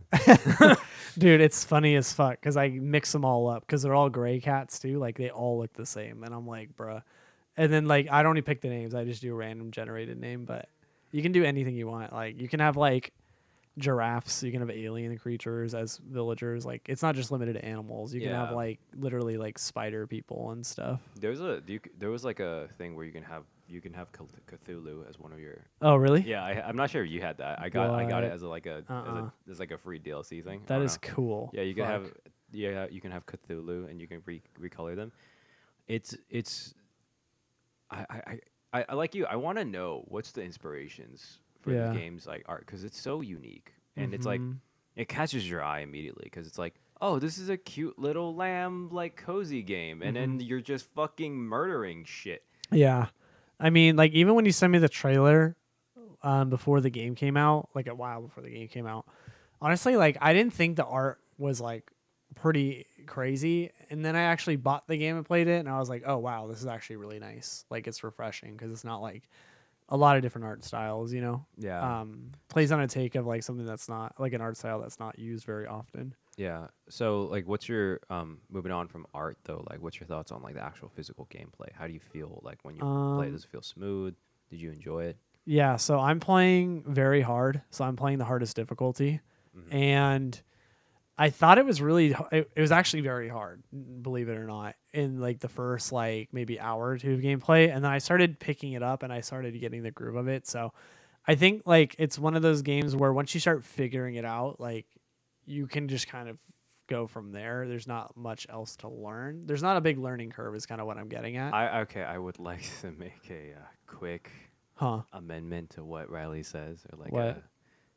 Speaker 2: dude, it's funny as fuck because I mix them all up because they're all gray cats too. Like, they all look the same, and I'm like, bruh. And then like I don't even pick the names; I just do a random generated name. But you can do anything you want. Like, you can have like giraffes, you can have alien creatures as villagers. Like, it's not just limited to animals. You can have like literally like spider people and stuff.
Speaker 1: There was like a thing where you can have Cthulhu as one of your.
Speaker 2: Oh really?
Speaker 1: Yeah, I'm not sure if you had that. I got it as as like a free DLC thing.
Speaker 2: That is cool.
Speaker 1: Yeah, you can have Cthulhu and you can recolor them. It's I like you. I want to know what's the inspirations for the game's like art because it's so unique and it's like it catches your eye immediately because it's like, oh, this is a cute little lamb like cozy game, and then you're just fucking murdering shit.
Speaker 2: Yeah, I mean, like even when you sent me the trailer before the game came out, like a while before the game came out, honestly, like I didn't think the art was like pretty crazy, and then I actually bought the game and played it, and I was like, oh wow, this is actually really nice. Like, it's refreshing because it's not like a lot of different art styles, you know.
Speaker 1: Yeah.
Speaker 2: Plays on a take of like something that's not like an art style that's not used very often.
Speaker 1: Yeah. So like, what's your moving on from art though? Like, what's your thoughts on like the actual physical gameplay? How do you feel like when you play? Does it feel smooth? Did you enjoy it?
Speaker 2: Yeah. So I'm playing very hard. So I'm playing the hardest difficulty, and I thought it was it was actually very hard, believe it or not, in like the first like maybe hour or two of gameplay. And then I started picking it up and I started getting the groove of it. So I think like it's one of those games where once you start figuring it out, like you can just kind of go from there. There's not much else to learn. There's not a big learning curve is kind of what I'm getting at.
Speaker 1: I would like to make a quick amendment to what Riley says, or like a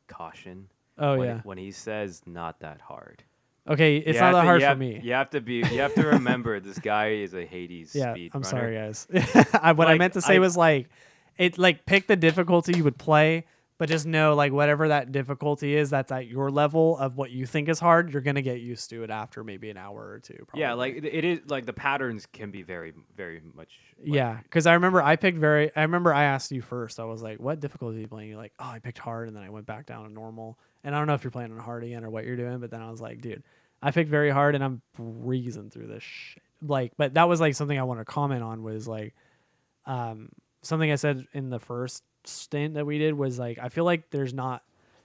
Speaker 1: caution.
Speaker 2: Oh,
Speaker 1: when he says not that hard.
Speaker 2: Okay, it's not that hard for me.
Speaker 1: You have to remember this guy is a Hades speed
Speaker 2: I'm
Speaker 1: runner.
Speaker 2: sorry, guys. What I meant to say was like, pick the difficulty you would play, but just know like whatever that difficulty is, that's at your level of what you think is hard, you're gonna get used to it after maybe an hour or two. Probably.
Speaker 1: Yeah, like it is like the patterns can be very, very much.
Speaker 2: Yeah, because I remember I asked you first. I was like, "What difficulty are you playing?" You're like, "Oh, I picked hard," and then I went back down to normal. And I don't know if you're playing on hard again or what you're doing, but then I was like, "Dude, I picked very hard, and I'm breezing through this shit." Like, but that was like something I want to comment on was like, something I said in the first stint that we did was like, I feel like there's not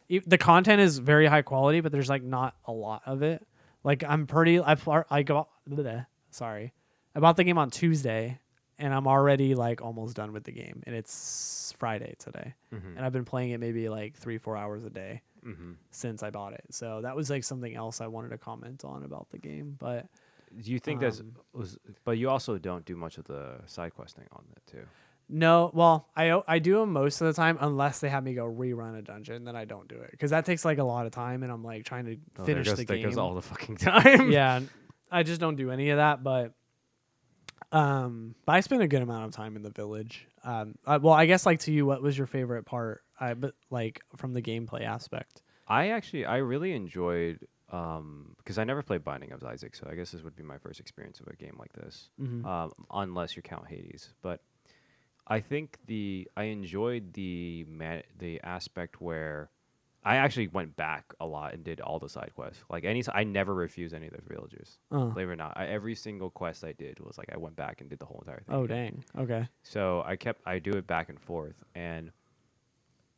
Speaker 2: the content is very high quality, but there's like not a lot of it. Like I bought the game on Tuesday. And I'm already like almost done with the game, and it's Friday today, and I've been playing it maybe like 3-4 hours a day since I bought it. So that was like something else I wanted to comment on about the game. But
Speaker 1: do you think but you also don't do much of the side questing on that too?
Speaker 2: No, well, I do them most of the time unless they have me go rerun a dungeon, then I don't do it because that takes like a lot of time, and I'm like trying to finish the game.
Speaker 1: That goes all the fucking time.
Speaker 2: Yeah, I just don't do any of that, but I spent a good amount of time in the village. Well, I guess like to you, what was your favorite part? But like from the gameplay aspect,
Speaker 1: I really enjoyed because I never played Binding of Isaac, so I guess this would be my first experience of a game like this, unless you count Hades. But I think I enjoyed the aspect where I actually went back a lot and did all the side quests. Like I never refused any of the villagers. Believe it or not, every single quest I did was like I went back and did the whole entire thing.
Speaker 2: Oh dang, okay.
Speaker 1: So I do it back and forth, and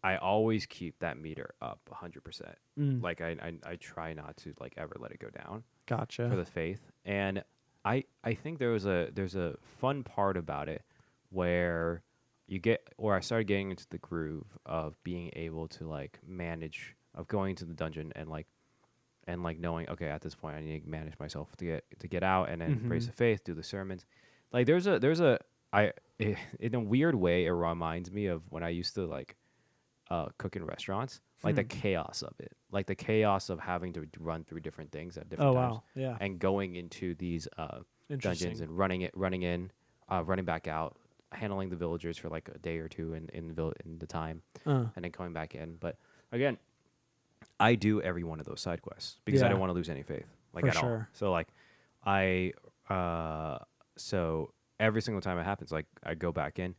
Speaker 1: I always keep that meter up 100%. Like I try not to like ever let it go down.
Speaker 2: Gotcha.
Speaker 1: For the faith, and I think there's a fun part about it where I started getting into the groove of being able to like manage, of going to the dungeon and like knowing, okay, at this point I need to manage myself to get out and then praise the faith, do the sermons. Like there's a in a weird way it reminds me of when I used to like cook in restaurants, like the chaos of it, like the chaos of having to run through different things at different times.
Speaker 2: Wow. Yeah.
Speaker 1: And going into these dungeons and running in, running back out, handling the villagers for like a day or two in the time, and then coming back in. But again, I do every one of those side quests because I don't want to lose any faith, like at all. So like so every single time it happens, like I go back in,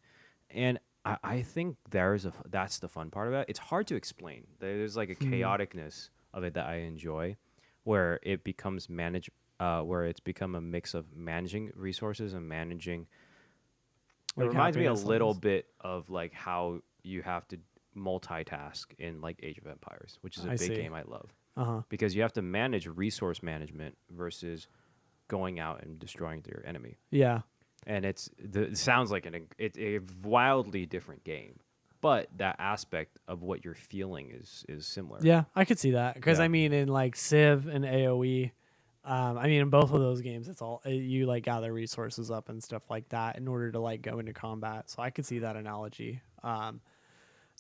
Speaker 1: and I think that's the fun part of it. It's hard to explain. There's like a chaoticness of it that I enjoy, where it becomes where it's become a mix of managing resources and managing. It reminds me a little bit of like how you have to multitask in like Age of Empires, which is a big game I love, because you have to manage resource management versus going out and destroying your enemy.
Speaker 2: Yeah.
Speaker 1: And it sounds like it's a wildly different game, but that aspect of what you're feeling is similar.
Speaker 2: Yeah, I could see that because I mean, in like Civ and AOE, I mean, in both of those games, it's all you like gather resources up and stuff like that in order to like go into combat. So I could see that analogy.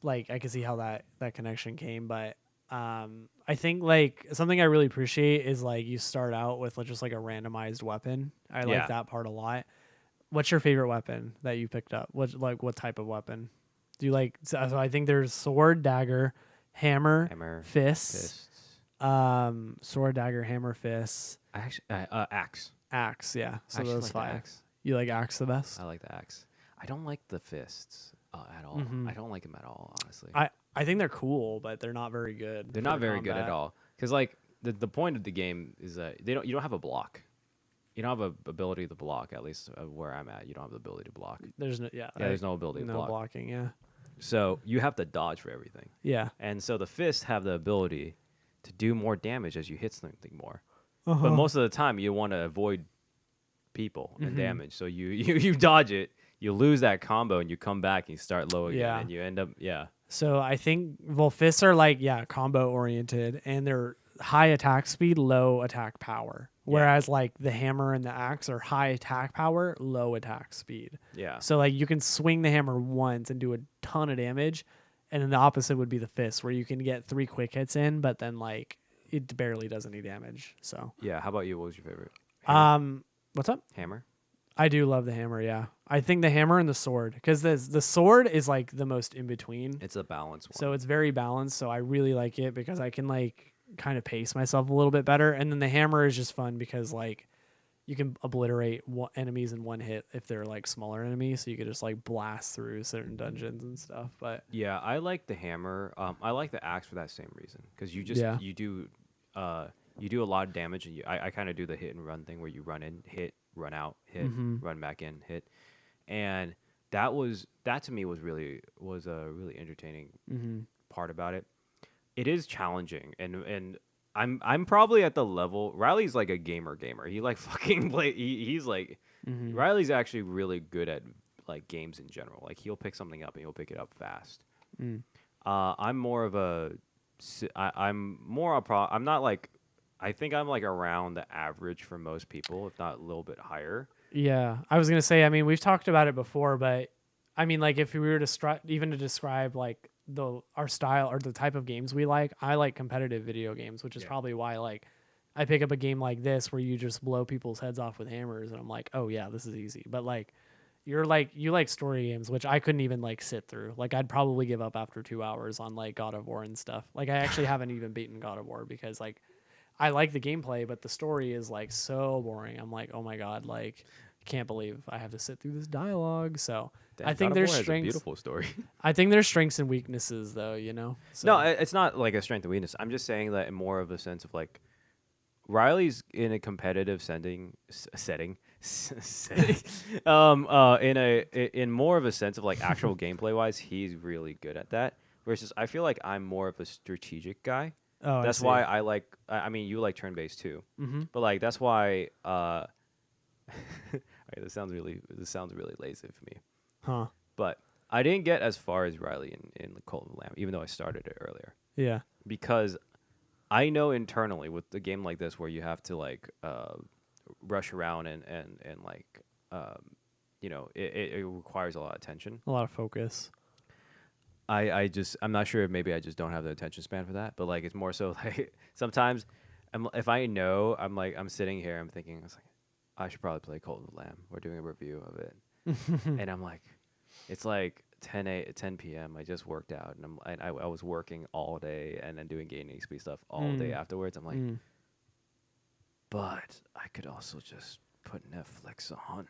Speaker 2: Like I could see how that connection came, but I think like something I really appreciate is like you start out with just like a randomized weapon. I like that part a lot. What's your favorite weapon that you picked up? What type of weapon do you like? So I think there's sword, dagger, hammer, fists. Sword, dagger, hammer, fists.
Speaker 1: Axe.
Speaker 2: Axe, yeah. So those
Speaker 1: like
Speaker 2: 5.
Speaker 1: Axe.
Speaker 2: You like axe the best?
Speaker 1: I like the axe. I don't like the fists at all. I don't like them at all, honestly.
Speaker 2: I think they're cool, but they're not very good.
Speaker 1: They're not very good at all. Because like the point of the game is that you don't have a block. You don't have a ability to block, at least where I'm at. You don't have the ability to block.
Speaker 2: There's no
Speaker 1: there's no ability to block.
Speaker 2: No blocking, yeah.
Speaker 1: So you have to dodge for everything.
Speaker 2: Yeah.
Speaker 1: And so the fists have the ability to do more damage as you hit something more. But most of the time you want to avoid people and damage. So you dodge it, you lose that combo, and you come back and you start low again, and you end up
Speaker 2: So I think fists are like combo oriented, and they're high attack speed, low attack power. Whereas like the hammer and the axe are high attack power, low attack speed.
Speaker 1: Yeah.
Speaker 2: So like you can swing the hammer once and do a ton of damage, and then the opposite would be the fist, where you can get 3 quick hits in, but then like it barely does any damage. So
Speaker 1: yeah. How about you? What was your favorite?
Speaker 2: Hammer? What's up?
Speaker 1: Hammer.
Speaker 2: I do love the hammer. Yeah, I think the hammer and the sword, because the sword is like the most in between.
Speaker 1: It's a balanced one.
Speaker 2: So it's very balanced. So I really like it because I can like kind of pace myself a little bit better. And then the hammer is just fun because like you can obliterate enemies in one hit if they're like smaller enemies, so you could just like blast through certain dungeons and stuff. But
Speaker 1: yeah, I like the hammer. I like the axe for that same reason, because you do a lot of damage, and I kind of do the hit and run thing where you run in, hit, run out, hit, run back in, hit, and that to me was a really entertaining part about it. It is challenging, and I'm probably at the level. Riley's like a gamer. He like fucking play. He's like Riley's actually really good at like games in general. Like he'll pick something up and he'll pick it up fast. I'm more of a. I'm not like. I think I'm like around the average for most people, if not a little bit higher.
Speaker 2: Yeah, I was gonna say. I mean, we've talked about it before, but I mean, like if we were to even to describe like our style or the type of games we like, I like competitive video games, which is probably why like I pick up a game like this where you just blow people's heads off with hammers, and I'm like, oh yeah, this is easy. But like you like story games, which I couldn't even like sit through. Like I'd probably give up after 2 hours on like God of War and stuff. Like I actually haven't even beaten God of War because like I like the gameplay, but the story is like so boring. I'm like, oh my god, like can't believe I have to sit through this dialogue. So I think there's strengths.
Speaker 1: A beautiful story.
Speaker 2: I think there's strengths and weaknesses, though. You know. So.
Speaker 1: No, it's not like a strength and weakness. I'm just saying that in more of a sense of like Riley's in a competitive setting. In more of a sense of like actual gameplay wise, he's really good at that. Versus, I feel like I'm more of a strategic guy.
Speaker 2: Oh,
Speaker 1: that's why I like. I mean, you like turn-based too, but like that's why. This sounds really lazy for me.
Speaker 2: Huh.
Speaker 1: But I didn't get as far as Riley in the Cult of the Lamb, even though I started it earlier,
Speaker 2: Yeah.
Speaker 1: because I know internally with a game like this where you have to like rush around and like it requires a lot of attention.
Speaker 2: A lot of focus.
Speaker 1: I'm not sure if maybe I just don't have the attention span for that, but like it's more so like sometimes if I know I'm sitting here, I'm thinking I was like I should probably play Cult of the Lamb. We're doing a review of it, and I'm like, it's like 10 p.m. I just worked out, and I was working all day and then doing gaming EXP stuff all day afterwards. I'm like, but I could also just put Netflix on,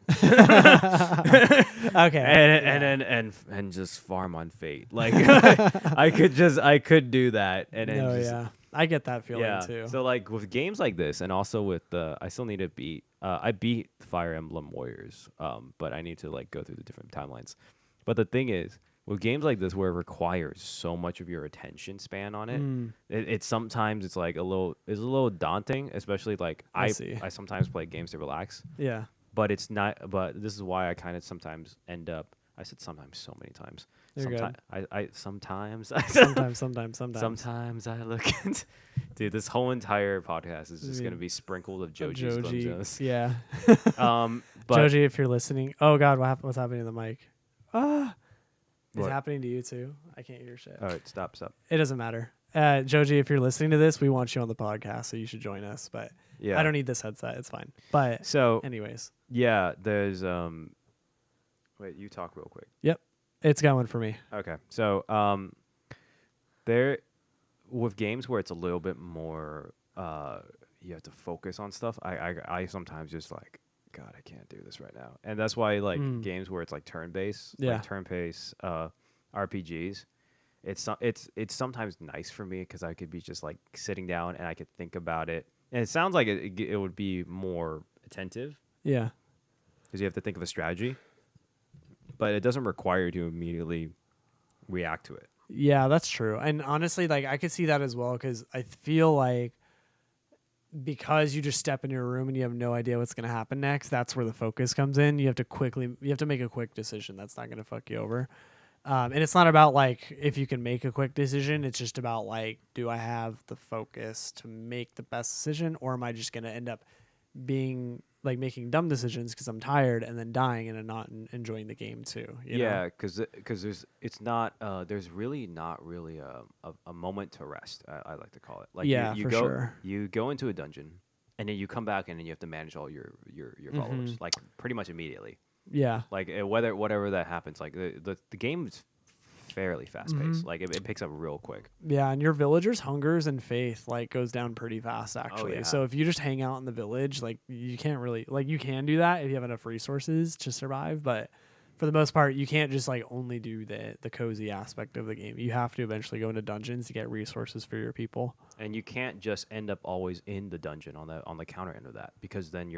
Speaker 2: Okay,
Speaker 1: and just farm on Fate. Like I could do that, and then
Speaker 2: no,
Speaker 1: just,
Speaker 2: yeah, I get that feeling too.
Speaker 1: So like with games like this, and also with I still need to beat. I beat Fire Emblem Warriors, but I need to like go through the different timelines. But the thing is, with games like this where it requires so much of your attention span on it, it's sometimes it's like a little daunting, especially like I sometimes play games to relax.
Speaker 2: Yeah.
Speaker 1: But it's not. But this is why I kind of sometimes end up. I said sometimes so many times.
Speaker 2: You're
Speaker 1: Sometimes I look into. Dude, this whole entire podcast is just gonna be sprinkled of Joji's glimpses.
Speaker 2: Yeah.
Speaker 1: But
Speaker 2: Joji, if you're listening, oh God, what's happening to the mic? It's
Speaker 1: What?
Speaker 2: happening to you too. I can't hear your shit.
Speaker 1: All right, stop.
Speaker 2: It doesn't matter. Joji, if you're listening to this, we want you on the podcast, so you should join us. But
Speaker 1: Yeah,
Speaker 2: I don't need this headset. It's fine. But
Speaker 1: So
Speaker 2: anyways,
Speaker 1: yeah, there's Wait, you talk real quick.
Speaker 2: it's going for me.
Speaker 1: Okay, so there with games where it's a little bit more you have to focus on stuff. I sometimes just like, God, I can't do this right now, and that's why like games where it's like turn-based, like turn-based RPGs. It's sometimes nice for me because I could be just like sitting down and I could think about it, and it sounds like it would be more attentive.
Speaker 2: Yeah.
Speaker 1: Because you have to think of a strategy, but it doesn't require you to immediately react to it.
Speaker 2: Yeah, that's true. And honestly, like I could see that as well because I feel like because you just step in your room and you have no idea what's going to happen next, that's where the focus comes in. You have to make a quick decision. That's not going to fuck you over. And it's not about like if you can make a quick decision. It's just about like, do I have the focus to make the best decision, or am I just going to end up being like making dumb decisions because I'm tired and then dying and not enjoying the game too? You know?
Speaker 1: Because there's really not really a moment to rest. I like to call it. Like you go into a dungeon and then you come back and then you have to manage all your followers like pretty much immediately.
Speaker 2: Yeah.
Speaker 1: Like whatever that happens, like the game is fairly fast paced. Like it picks up real quick.
Speaker 2: Yeah, and your villagers' hungers and faith like goes down pretty fast actually.
Speaker 1: yeah.
Speaker 2: So if you just hang out in the village, like you can't really like you can do that if you have enough resources to survive, but for the most part you can't just like only do the cozy aspect of the game. You have to eventually go into dungeons to get resources for your people.
Speaker 1: And you can't just end up always in the dungeon on the counter end of that, because then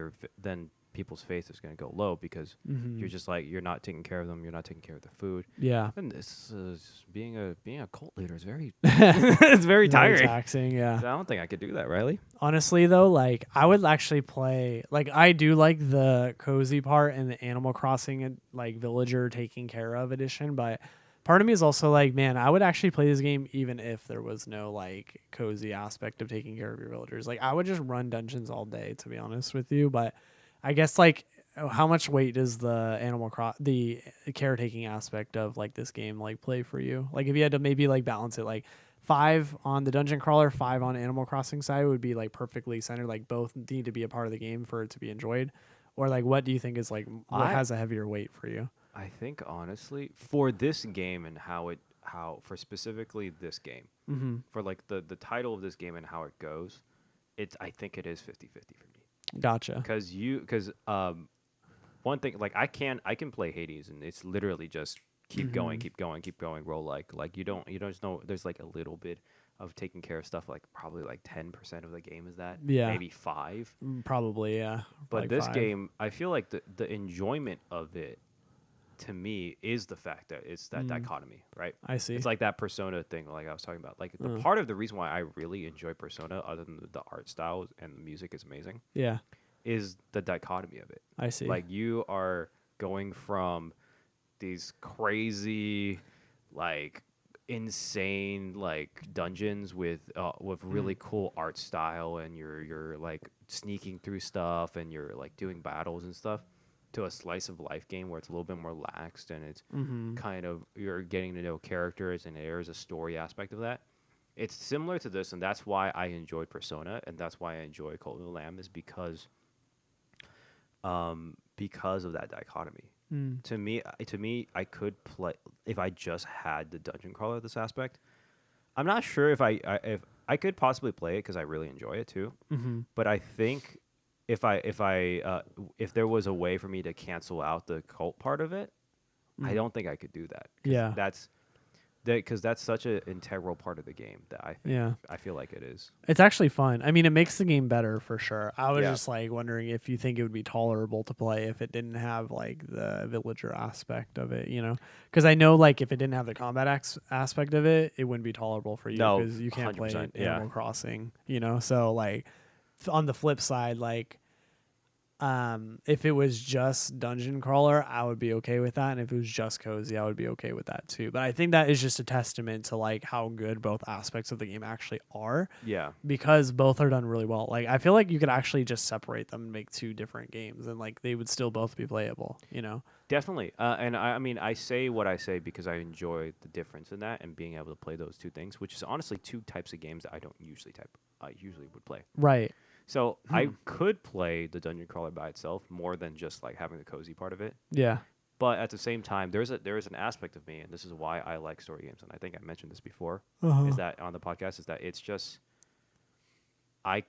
Speaker 1: people's faith is going to go low because you're just like you're not taking care of them, you're not taking care of the food.
Speaker 2: Yeah.
Speaker 1: And this is being a cult leader is very it's very tiring.
Speaker 2: Very taxing, yeah.
Speaker 1: So I don't think I could do that, Riley.
Speaker 2: Honestly though, like I would actually play like I do like the cozy part and the Animal Crossing and like villager taking care of edition, but part of me is also like, man, I would actually play this game even if there was no like cozy aspect of taking care of your villagers. Like I would just run dungeons all day, to be honest with you, but I guess like how much weight does the caretaking aspect of like this game like play for you? Like if you had to maybe like balance it, like 5 on the dungeon crawler, 5 on Animal Crossing side would be like perfectly centered. Like both need to be a part of the game for it to be enjoyed. Or like what do you think is like what has a heavier weight for you?
Speaker 1: I think honestly for this game and how for specifically this game, for like the title of this game and how it goes, I think it is 50-50 for me.
Speaker 2: Gotcha.
Speaker 1: Because one thing, like I can play Hades and it's literally just keep going, roll like you don't just know there's like a little bit of taking care of stuff, like probably like 10% of the game is that, maybe 5,
Speaker 2: probably, yeah.
Speaker 1: But
Speaker 2: like
Speaker 1: this
Speaker 2: 5.
Speaker 1: game, I feel like the enjoyment of it to me is the fact that it's that dichotomy, right?
Speaker 2: I see.
Speaker 1: It's like that Persona thing, like I was talking about. Like the part of the reason why I really enjoy Persona, other than the art style and the music is amazing, is the dichotomy of it.
Speaker 2: I see.
Speaker 1: Like you are going from these crazy, like insane like dungeons with really cool art style, and you're like sneaking through stuff and you're like doing battles and stuff, to a slice of life game where it's a little bit more laxed and it's kind of you're getting to know characters and there's a story aspect of that. It's similar to this, and that's why I enjoyed Persona, and that's why I enjoy Cult of the Lamb, is because of that dichotomy. To me, I could play if I just had the dungeon crawler this aspect. I'm not sure if I could possibly play it because I really enjoy it too. But I think if there was a way for me to cancel out the cult part of it, I don't think I could do that.
Speaker 2: Yeah,
Speaker 1: because that's such an integral part of the game that I feel like it is.
Speaker 2: It's actually fun. I mean, it makes the game better for sure. I was just like wondering if you think it would be tolerable to play if it didn't have like the villager aspect of it, you know? Because I know like if it didn't have the combat aspect of it, it wouldn't be tolerable for you because you can't play Animal Crossing, you know? So like on the flip side, like if it was just dungeon crawler, I would be okay with that, and if it was just cozy, I would be okay with that too. But I think that is just a testament to like how good both aspects of the game actually are. Yeah, because both are done really well. Like I feel like you could actually just separate them and make two different games, and like they would still both be playable. You know,
Speaker 1: definitely. And I mean, I say what I say because I enjoy the difference in that and being able to play those two things, which is honestly two types of games that I usually would play.
Speaker 2: Right.
Speaker 1: So I could play the dungeon crawler by itself more than just like having the cozy part of it.
Speaker 2: Yeah.
Speaker 1: But at the same time, there is an aspect of me, and this is why I like story games, and I think I mentioned this before, is that on the podcast, is that it's just I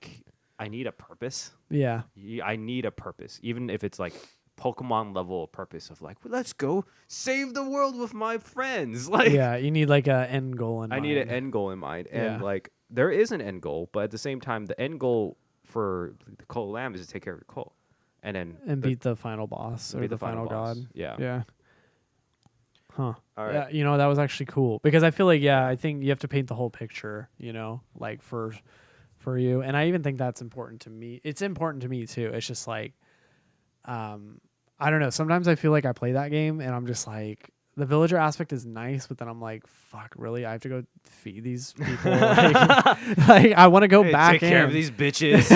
Speaker 1: need a purpose.
Speaker 2: Yeah.
Speaker 1: I need a purpose, even if it's like Pokemon level purpose of like, well, let's go save the world with my friends. Like,
Speaker 2: yeah, you need like an end goal in mind.
Speaker 1: I need an end goal in mind, and like there is an end goal, but at the same time, the end goal for the Cult of Lamb is to take care of the cult, and
Speaker 2: beat the final boss or the final god.
Speaker 1: Yeah.
Speaker 2: Yeah. Huh.
Speaker 1: All right.
Speaker 2: Yeah, you know, that was actually cool because I feel like I think you have to paint the whole picture, you know, like for you, and I even think that's important to me. It's important to me too. It's just like I don't know, sometimes I feel like I play that game and I'm just like, the villager aspect is nice, but then I'm like, fuck, really? I have to go feed these people? like I want to go back in.
Speaker 1: Take care of these bitches.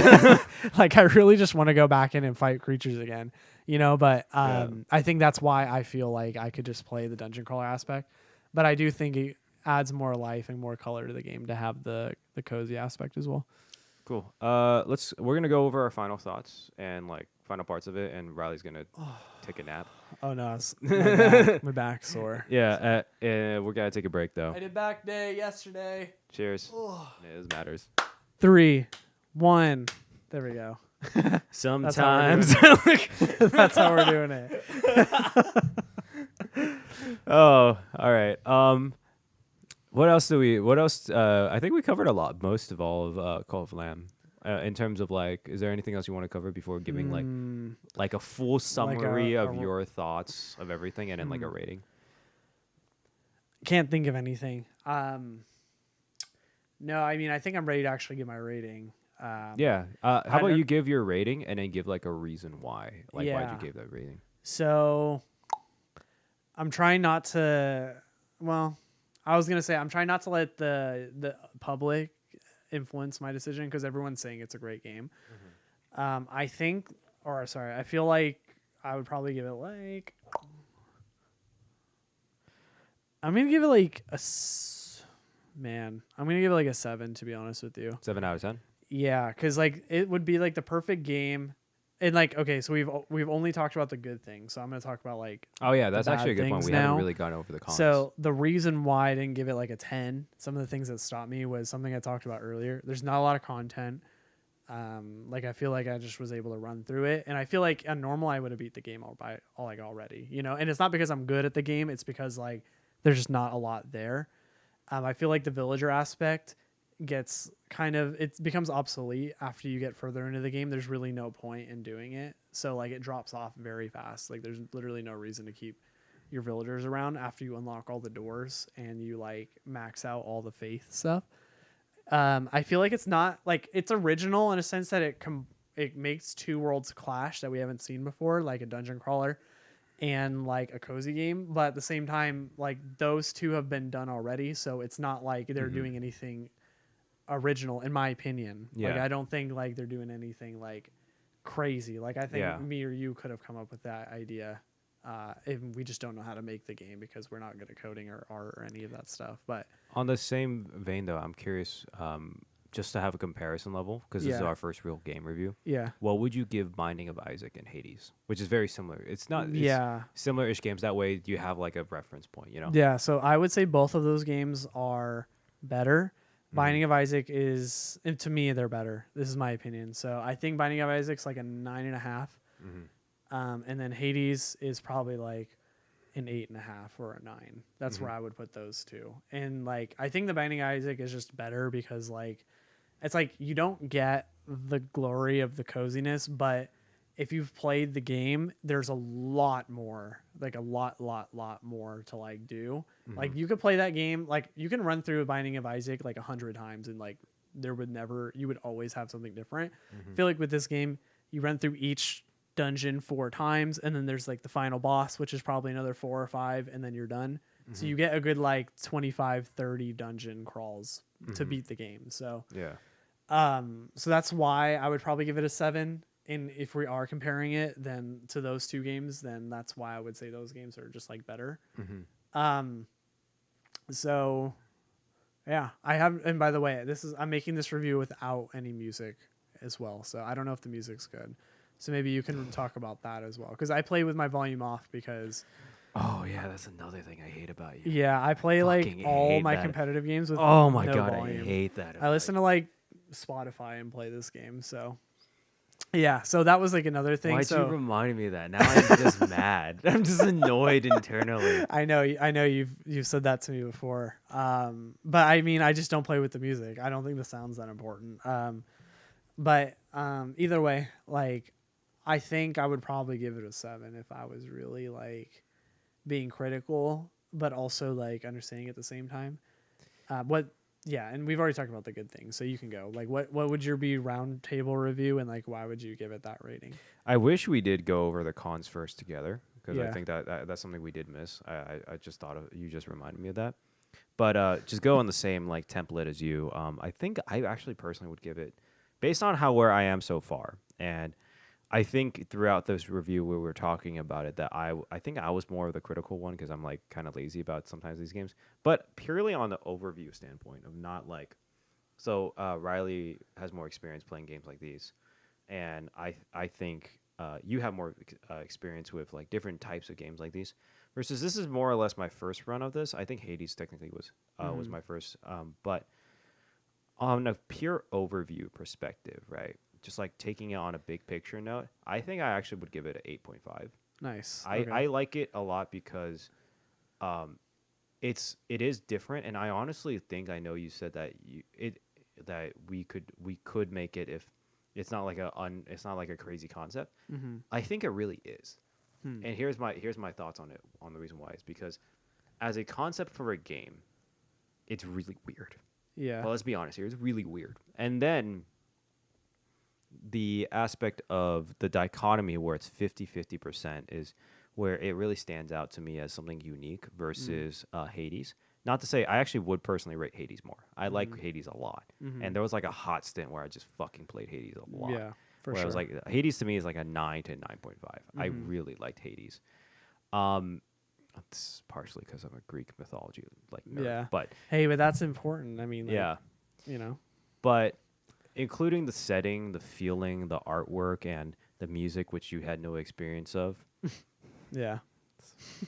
Speaker 2: Like, I really just want to go back in and fight creatures again, you know? But I think that's why I feel like I could just play the dungeon crawler aspect. But I do think it adds more life and more color to the game to have the cozy aspect as well.
Speaker 1: Cool. We're going to go over our final thoughts and like final parts of it, and Riley's going to take a nap.
Speaker 2: Oh no, my back's sore.
Speaker 1: Yeah, we're gonna take a break though.
Speaker 2: I did back day yesterday.
Speaker 1: Cheers. It matters.
Speaker 2: 3, 1. There we go.
Speaker 1: Sometimes
Speaker 2: that's how we're doing it.
Speaker 1: Oh, all right. What else? I think we covered most of all of Call of Lamb. In terms of like, is there anything else you want to cover before giving like a full summary of your thoughts of everything and then like a rating?
Speaker 2: Can't think of anything. No, I mean, I think I'm ready to actually give my rating.
Speaker 1: Yeah. How about you give your rating and then give like a reason why? Like, why'd you give that rating?
Speaker 2: So I'm trying not to, I was going to say, I'm trying not to let the public influence my decision because everyone's saying it's a great game. I feel like I would probably give it like, I'm gonna give it like a 7, to be honest with you.
Speaker 1: 7 out of 10.
Speaker 2: Yeah, because like it would be like the perfect game. And like, okay, so we've only talked about the good things, so I'm gonna talk about like,
Speaker 1: oh yeah, that's actually a good point. We haven't really gone over the cons.
Speaker 2: So the reason why I didn't give it like a 10, some of the things that stopped me was something I talked about earlier. There's not a lot of content. Like I feel like I just was able to run through it, and I feel like on normal I would have beat the game already, you know. And it's not because I'm good at the game; it's because like there's just not a lot there. I feel like the villager aspect gets it becomes obsolete after you get further into the game. There's really no point in doing it, so like it drops off very fast. Like there's literally no reason to keep your villagers around after you unlock all the doors and you like max out all the faith stuff. I feel like it's not like it's original in a sense that it makes two worlds clash that we haven't seen before, like a dungeon crawler and like a cozy game, but at the same time, like those two have been done already, so it's not like they're doing anything original, in my opinion. Like
Speaker 1: Yeah.
Speaker 2: I don't think like they're doing anything like crazy. Like I think
Speaker 1: Yeah.
Speaker 2: me or you could have come up with that idea. If we just don't know how to make the game because we're not good at coding or art or any of that stuff. But
Speaker 1: On the same vein, though, I'm curious, just to have a comparison level, because this is
Speaker 2: Yeah.
Speaker 1: our first real game review.
Speaker 2: yeah,
Speaker 1: What would you give Binding of Isaac and Hades, which is very similar? It's not. It's
Speaker 2: yeah,
Speaker 1: Similar-ish games. That way, you have like a reference point. You know.
Speaker 2: yeah. So I would say both of those games are better. Binding of Isaac is, and to me, they're better. This is my opinion. So I think Binding of Isaac's like a 9.5. And then Hades is probably like an 8.5 or a 9. That's where I would put those two. And like I think the Binding of Isaac is just better because like it's like you don't get the glory of the coziness, but if you've played the game, there's a lot more, like a lot more to like do. Like you could play that game, like you can run through a Binding of Isaac like 100 times and like you would always have something different. I feel like with this game, you run through each dungeon 4 times and then there's like the final boss, which is probably another 4 or 5, and then you're done. So you get a good like 25-30 dungeon crawls to beat the game. So
Speaker 1: Yeah.
Speaker 2: so that's why I would probably give it a 7. And if we are comparing it then to those two games, then that's why I would say those games are just like better. So yeah, I have, and by the way, I'm making this review without any music as well. So I don't know if the music's good. So maybe you can talk about that as well. Because I play with my volume off because...
Speaker 1: Oh, yeah, that's another thing I hate about you.
Speaker 2: Yeah, I play like
Speaker 1: Fucking
Speaker 2: all
Speaker 1: hate
Speaker 2: my
Speaker 1: that.
Speaker 2: competitive games with
Speaker 1: Oh, my
Speaker 2: no
Speaker 1: God,
Speaker 2: volume.
Speaker 1: I hate that.
Speaker 2: I listen to like Spotify and play this game. So yeah, so that was like another thing.
Speaker 1: Why'd
Speaker 2: so
Speaker 1: you remind me of that? Now I'm just mad. I'm just annoyed internally.
Speaker 2: I know you've said that to me before. But I mean, I just don't play with the music. I don't think the sound's that important. But either way, like I think I would probably give it a 7 if I was really like being critical, but also like understanding at the same time. Yeah, and we've already talked about the good things, so you can go. Like, what would your be round table review, and like why would you give it that rating?
Speaker 1: I wish we did go over the cons first together, because
Speaker 2: Yeah.
Speaker 1: I think that's something we did miss. I just thought of, you just reminded me of that. But just go on the same like template as you. I think I actually personally would give it, based on where I am so far, and I think throughout this review we were talking about it that I think I was more of the critical one because I'm like kind of lazy about sometimes these games, but purely on the overview standpoint of not like, so Riley has more experience playing games like these, and I think you have more experience with like different types of games like these, versus this is more or less my first run of this. I think Hades technically was my first, but on a pure overview perspective, right? Just like taking it on a big picture note, I think I actually would give it an 8.5.
Speaker 2: Nice.
Speaker 1: I like it a lot because it is different, and I honestly think, I know you said that that we could make it if it's not like a crazy concept. I think it really is. And here's my thoughts on it, on the reason why is because as a concept for a game, it's really weird.
Speaker 2: Yeah.
Speaker 1: Well, let's be honest here, it's really weird. And then the aspect of the dichotomy where it's 50% is where it really stands out to me as something unique versus Hades. Not to say, I actually would personally rate Hades more. I like Hades a lot. And there was like a hot stint where I just fucking played Hades a lot.
Speaker 2: Yeah, for
Speaker 1: where
Speaker 2: sure.
Speaker 1: I was like, Hades to me is like a 9 to 9.5. I really liked Hades. It's partially because I'm a Greek mythology like nerd.
Speaker 2: Yeah.
Speaker 1: But
Speaker 2: hey, but that's important. I mean, like,
Speaker 1: yeah.
Speaker 2: you know.
Speaker 1: But including the setting, the feeling, the artwork, and the music, which you had no experience of.
Speaker 2: Yeah.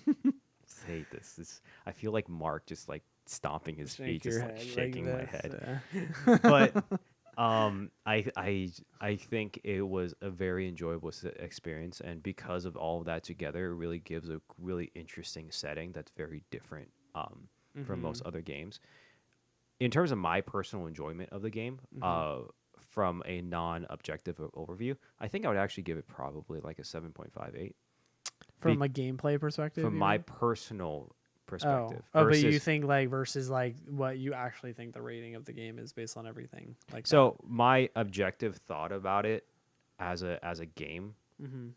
Speaker 1: I hate this. I feel like Mark just like stomping his feet, just like shaking my head.
Speaker 2: Yeah.
Speaker 1: But I think it was a very enjoyable experience, and because of all of that together, it really gives a really interesting setting that's very different from most other games. In terms of my personal enjoyment of the game, from a non-objective overview, I think I would actually give it probably like a 7.58.
Speaker 2: From a gameplay perspective?
Speaker 1: From my personal perspective.
Speaker 2: Oh, but you think like versus like what you actually think the rating of the game is based on everything like
Speaker 1: so that. My objective thought about it as a game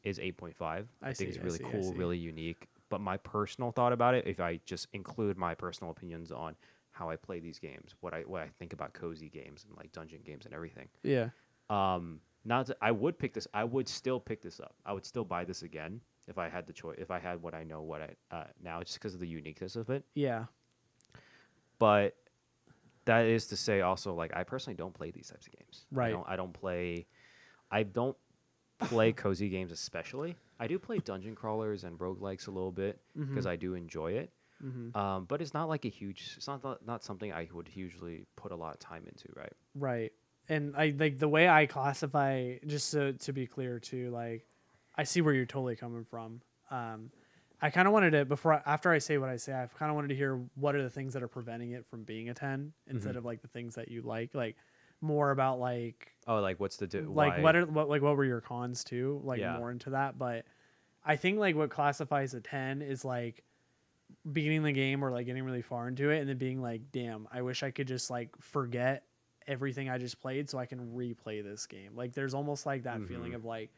Speaker 1: is 8.5. I think it's really
Speaker 2: I
Speaker 1: cool,
Speaker 2: see.
Speaker 1: really unique. But my personal thought about it, if I just include my personal opinions on how I play these games, what I think about cozy games and like dungeon games and everything.
Speaker 2: Yeah.
Speaker 1: I would pick this. I would still pick this up. I would still buy this again if I had the choice. If I had what I know now, just because of the uniqueness of it.
Speaker 2: Yeah.
Speaker 1: But that is to say, also, like, I personally don't play these types of games.
Speaker 2: Right.
Speaker 1: I don't play cozy games especially. I do play dungeon crawlers and roguelikes a little bit because I do enjoy it. But it's not like it's not something I would hugely put a lot of time into, right?
Speaker 2: Right. And I like the way I classify, just to be clear too, like I see where you're totally coming from. I kind of wanted to, after I say what I say, I kind of wanted to hear what are the things that are preventing it from being a 10 instead of like the things that you like more about like,
Speaker 1: oh, like what's the
Speaker 2: like what were your cons too? Like more into that. But I think like what classifies a 10 is like beginning the game or like getting really far into it and then being like, damn, I wish I could just like forget everything I just played so I can replay this game. Like there's almost like that feeling of like,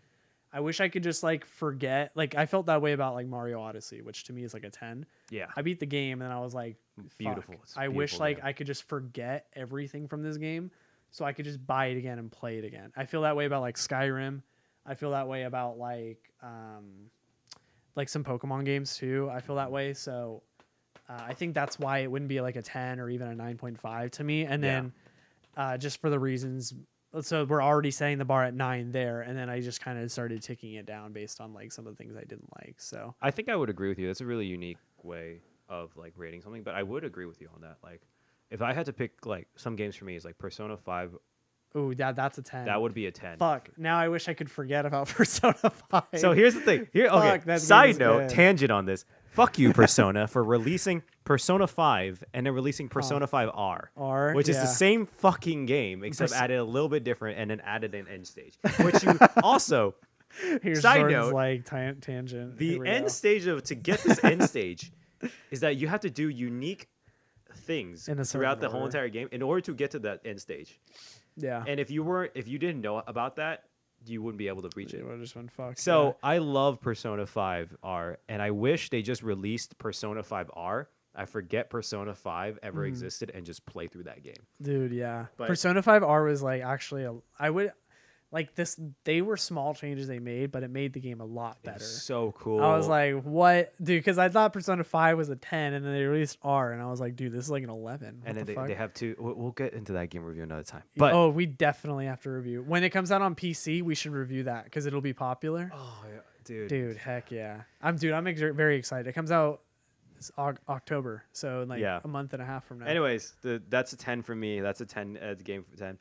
Speaker 2: I wish I could just like forget. Like I felt that way about like Mario Odyssey, which to me is like a 10.
Speaker 1: Yeah.
Speaker 2: I beat the game and I was like,
Speaker 1: beautiful.
Speaker 2: I wish like I could just forget everything from this game so I could just buy it again and play it again. I feel that way about like Skyrim. I feel that way about like some Pokemon games too. I feel that way. So I think that's why it wouldn't be like a 10 or even a 9.5 to me. And then just for the reasons, so we're already setting the bar at 9 there, and then I just kind of started ticking it down based on like some of the things I didn't like. So
Speaker 1: I think I would agree with you. That's a really unique way of like rating something, but I would agree with you on that. Like if I had to pick like some games for me, is like Persona 5.
Speaker 2: Oh, that's a 10.
Speaker 1: That would be a 10.
Speaker 2: Fuck. Now I wish I could forget about Persona 5.
Speaker 1: So here's the thing. Side note, tangent on this. Fuck you, Persona, for releasing Persona 5 and then releasing Persona 5 R, which is the same fucking game, except added a little bit different and then added an end stage. Which you also,
Speaker 2: here's
Speaker 1: side
Speaker 2: Jordan's
Speaker 1: note,
Speaker 2: like tangent.
Speaker 1: The end stage to get this end stage is that you have to do unique things throughout the whole entire game in order to get to that end stage.
Speaker 2: Yeah.
Speaker 1: And if you didn't know about that, you wouldn't be able to reach it.
Speaker 2: So
Speaker 1: I love Persona 5 R, and I wish they just released Persona 5 R. I forget Persona 5 ever existed and just play through that game.
Speaker 2: Dude, yeah. But Persona 5 R was like actually they were small changes they made, but it made the game a lot better.
Speaker 1: So cool.
Speaker 2: I was like, what? Dude, because I thought Persona 5 was a 10, and then they released R, and I was like, dude, this is like an 11.
Speaker 1: And then they have two. We'll get into that game review another time.
Speaker 2: But we definitely have to review. When it comes out on PC, we should review that, because it'll be popular.
Speaker 1: Oh, yeah, dude.
Speaker 2: Dude, heck yeah. I'm very excited. It comes out October, so in like a month and a half from now.
Speaker 1: Anyways, that's a 10 for me. That's a 10 game for 10.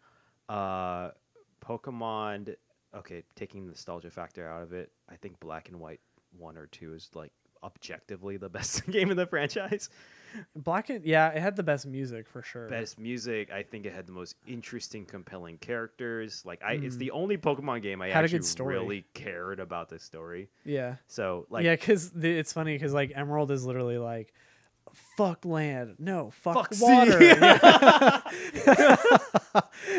Speaker 1: Pokemon, okay, taking the nostalgia factor out of it, I think Black and White 1 or 2 is like objectively the best game in the franchise.
Speaker 2: It had the best music for sure.
Speaker 1: Best music. I think it had the most interesting, compelling characters. Like it's the only Pokemon game I actually really cared about the story.
Speaker 2: Yeah.
Speaker 1: So like
Speaker 2: because it's funny because like Emerald is literally like, fuck land, no, fuck
Speaker 1: water.
Speaker 2: Yeah.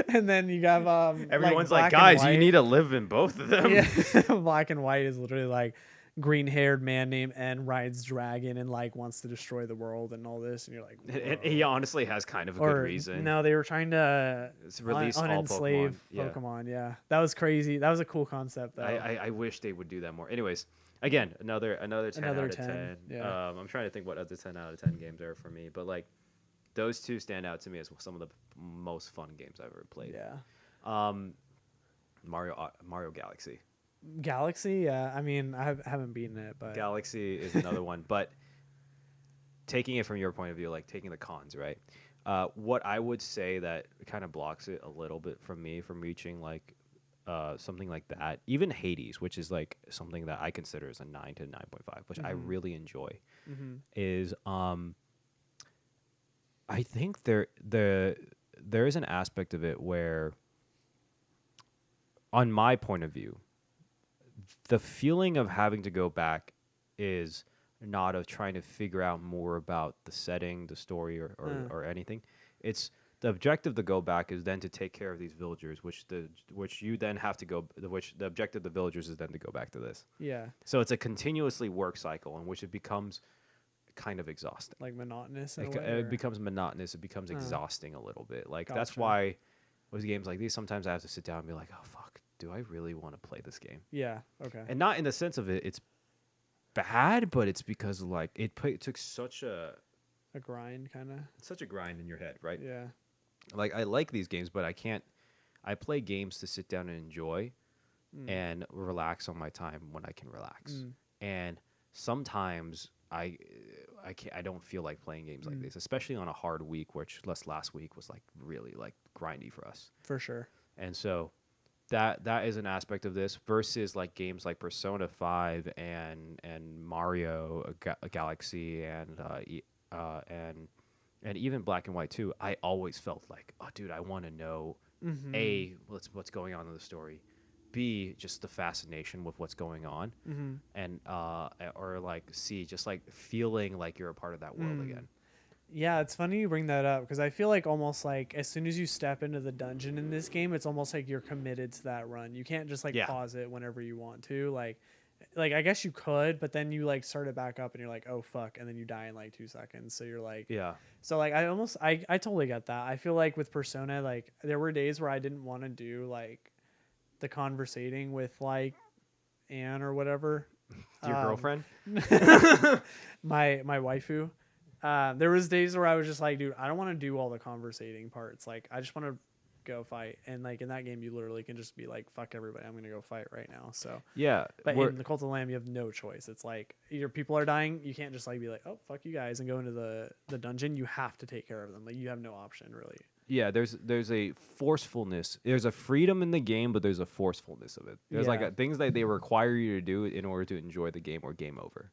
Speaker 2: And then you have
Speaker 1: everyone's like guys, you need to live in both of them.
Speaker 2: Yeah. Black and White is literally like green-haired man named N rides dragon and like wants to destroy the world and all this, and you're like,
Speaker 1: and he honestly has kind of a good reason.
Speaker 2: No, they were trying to
Speaker 1: release all
Speaker 2: unenslave Pokemon. Yeah, that was crazy. That was a cool concept though.
Speaker 1: I wish they would do that more. Anyways, again, another 10 out of 10.
Speaker 2: Yeah.
Speaker 1: I'm trying to think what other 10 out of 10 games are for me, but like those two stand out to me as some of the most fun games I've ever played.
Speaker 2: Yeah.
Speaker 1: Mario Galaxy.
Speaker 2: Galaxy, yeah. I mean, I haven't beaten it, but
Speaker 1: Galaxy is another one. But taking it from your point of view, like taking the cons, right? What I would say that kind of blocks it a little bit from me from reaching like something like that, even Hades, which is like something that I consider as a 9 to 9.5, which I really enjoy, is I think there is an aspect of it where, on my point of view, the feeling of having to go back is not of trying to figure out more about the setting, the story, or anything. It's the objective to go back is then to take care of these villagers, which you then have to go. Which the objective of the villagers is then to go back to this.
Speaker 2: Yeah.
Speaker 1: So it's a continuously work cycle in which it becomes kind of exhausting.
Speaker 2: Like monotonous. In a
Speaker 1: It,
Speaker 2: way,
Speaker 1: it
Speaker 2: or-
Speaker 1: becomes monotonous. It becomes exhausting a little bit. Like that's
Speaker 2: Gotcha.
Speaker 1: why with games like these, sometimes I have to sit down and be like, oh fuck, do I really want to play this game?
Speaker 2: Yeah. Okay.
Speaker 1: And not in the sense of it's bad, but it's because like it took such a
Speaker 2: grind, kind of.
Speaker 1: grind in your head, right?
Speaker 2: Yeah.
Speaker 1: Like I like these games, but I can't. I play games to sit down and enjoy and relax on my time when I can relax. And sometimes I don't feel like playing games like this, especially on a hard week, which last week was like really like grindy for us.
Speaker 2: For sure.
Speaker 1: And so that is an aspect of this versus like games like Persona 5 and Mario Galaxy and even Black and White 2. I always felt like, oh dude, I want to know A, what's going on in the story, B, just the fascination with what's going on, and or like C, just like feeling like you're a part of that world again.
Speaker 2: Yeah, it's funny you bring that up because I feel like almost like as soon as you step into the dungeon in this game, it's almost like you're committed to that run. You can't just like pause it whenever you want to. Like I guess you could, but then you like start it back up and you're like, oh fuck, and then you die in like 2 seconds. So you're like, So like I totally get that. I feel like with Persona, like there were days where I didn't want to do like the conversating with like Anne or whatever.
Speaker 1: Your girlfriend?
Speaker 2: my waifu. There was days where I was just like, dude, I don't want to do all the conversating parts. Like, I just want to go fight. And like in that game, you literally can just be like, fuck everybody, I'm gonna go fight right now. So
Speaker 1: yeah,
Speaker 2: but in the Cult of the Lamb, you have no choice. It's like either people are dying, you can't just like be like, oh fuck you guys and go into the dungeon. You have to take care of them. Like you have no option really.
Speaker 1: Yeah, there's a forcefulness. There's a freedom in the game, but there's a forcefulness of it. There's like things that they require you to do in order to enjoy the game or game over.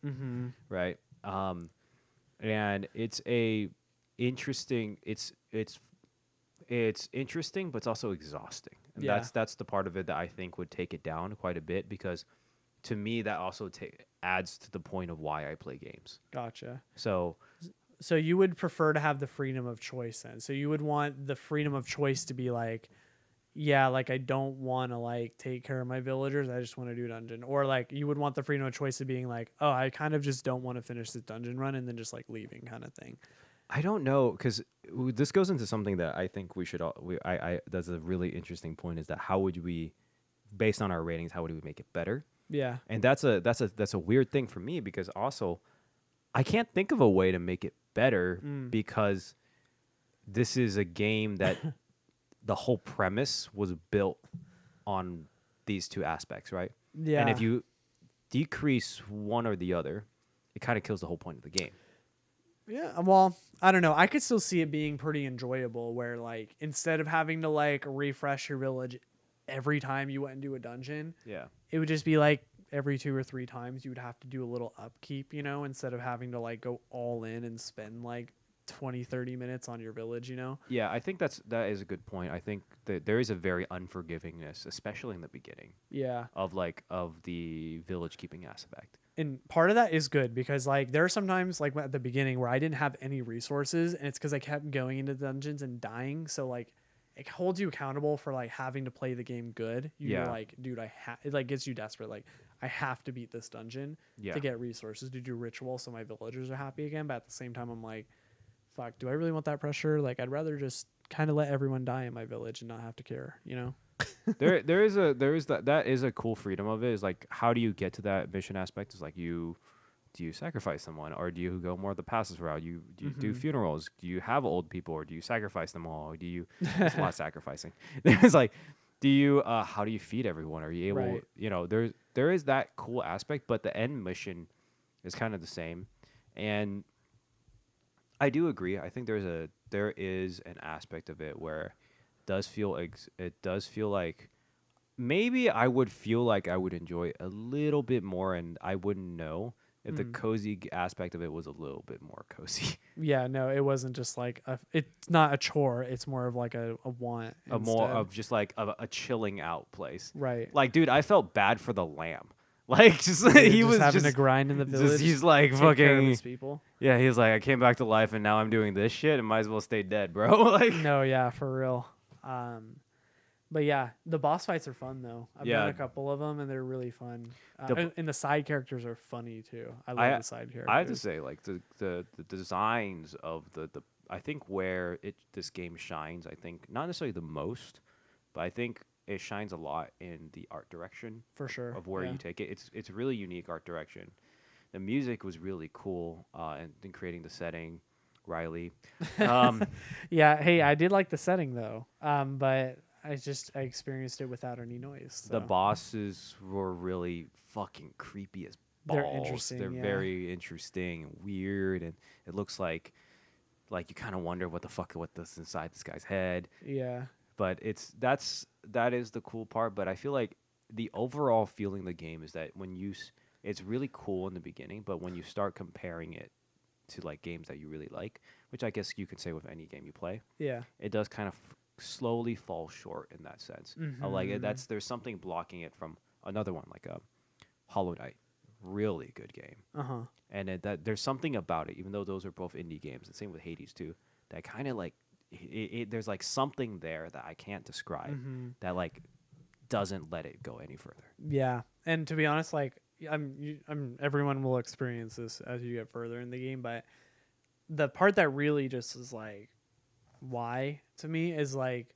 Speaker 1: Right. And it's interesting. It's interesting, but it's also exhausting. And that's the part of it that I think would take it down quite a bit because, to me, that also adds to the point of why I play games.
Speaker 2: Gotcha.
Speaker 1: So
Speaker 2: you would prefer to have the freedom of choice then. So you would want the freedom of choice to be like, yeah, like I don't want to like take care of my villagers. I just want to do dungeon. Or like you would want the freedom of choice of being like, oh, I kind of just don't want to finish this dungeon run and then just like leaving kind of thing.
Speaker 1: I don't know, because this goes into something that I think we should that's a really interesting point, is that how would we, based on our ratings, how would we make it better?
Speaker 2: Yeah.
Speaker 1: And that's a weird thing for me, because also I can't think of a way to make it better because this is a game that the whole premise was built on these two aspects, right?
Speaker 2: Yeah.
Speaker 1: And if you decrease one or the other, it kind of kills the whole point of the game.
Speaker 2: Yeah, well, I don't know. I could still see it being pretty enjoyable where like instead of having to like refresh your village every time you went into a dungeon, it would just be like every 2 or 3 times you would have to do a little upkeep, you know, instead of having to like go all in and spend like 20-30 minutes on your village, you know.
Speaker 1: Yeah, I think that is a good point. I think that there is a very unforgivingness, especially in the beginning, of the village keeping aspect.
Speaker 2: And part of that is good because like there are sometimes like at the beginning where I didn't have any resources and it's because I kept going into dungeons and dying. So like it holds you accountable for like having to play the game good. You're like, dude, it like gets you desperate. Like I have to beat this dungeon to get resources to do ritual so my villagers are happy again. But at the same time, I'm like, fuck, do I really want that pressure? Like I'd rather just kind of let everyone die in my village and not have to care, you know?
Speaker 1: there is that is a cool freedom of it, is like, how do you get to that mission aspect? Is like, do you sacrifice someone, or do you go more the passive route? Do you do funerals? Do you have old people, or do you sacrifice them all? Do you there's a lot of sacrificing. There's like, do you how do you feed everyone? Are you able, you know, there is that cool aspect, but the end mission is kind of the same. And I do agree. I think there is an aspect of it where it does feel like maybe I would feel like I would enjoy it a little bit more, and I wouldn't know if the cozy aspect of it was a little bit more cozy.
Speaker 2: Yeah, no, it wasn't just like it's not a chore. It's more of like a want.
Speaker 1: More of just like a chilling out place.
Speaker 2: Right.
Speaker 1: Like, dude, I felt bad for the lamb. Like just
Speaker 2: Yeah,
Speaker 1: he
Speaker 2: just
Speaker 1: was
Speaker 2: having
Speaker 1: just
Speaker 2: to grind in the village.
Speaker 1: he's like
Speaker 2: take care of
Speaker 1: fucking
Speaker 2: his people.
Speaker 1: yeah. He's like I came back to life and now I'm doing this shit and might as well stay dead, bro. Like
Speaker 2: No, yeah, for real. But yeah, the boss fights are fun though. I've
Speaker 1: Yeah.
Speaker 2: done a couple of them and they're really fun.
Speaker 1: The-
Speaker 2: And the side characters are funny too. I love the side characters.
Speaker 1: I have to say, like the designs of the I think where this game shines. I think not necessarily the most, but I think it shines a lot in the art direction
Speaker 2: for sure
Speaker 1: of where you take it. It's really unique art direction. The music was really cool, and in creating the setting, Riley.
Speaker 2: Yeah, hey, I did like the setting though. But I experienced it without any noise.
Speaker 1: The
Speaker 2: so.
Speaker 1: bosses were really fucking creepy as balls.
Speaker 2: They're interesting,
Speaker 1: They're
Speaker 2: yeah.
Speaker 1: very interesting and weird, and it looks like you kind of wonder what this inside this guy's head.
Speaker 2: Yeah.
Speaker 1: But that is the cool part. But I feel like the overall feeling of the game is that it's really cool in the beginning, but when you start comparing it to like games that you really like, which I guess you can say with any game you play,
Speaker 2: Yeah.
Speaker 1: it does kind of slowly fall short in that sense. There's something blocking it from another one like Hollow Knight, really good game. And there's something about it, even though those are both indie games, and same with Hades too, that kind of like there's like something there that I can't describe that like doesn't let it go any further.
Speaker 2: Yeah, and to be honest, like everyone will experience this as you get further in the game, but the part that really just is like why to me is like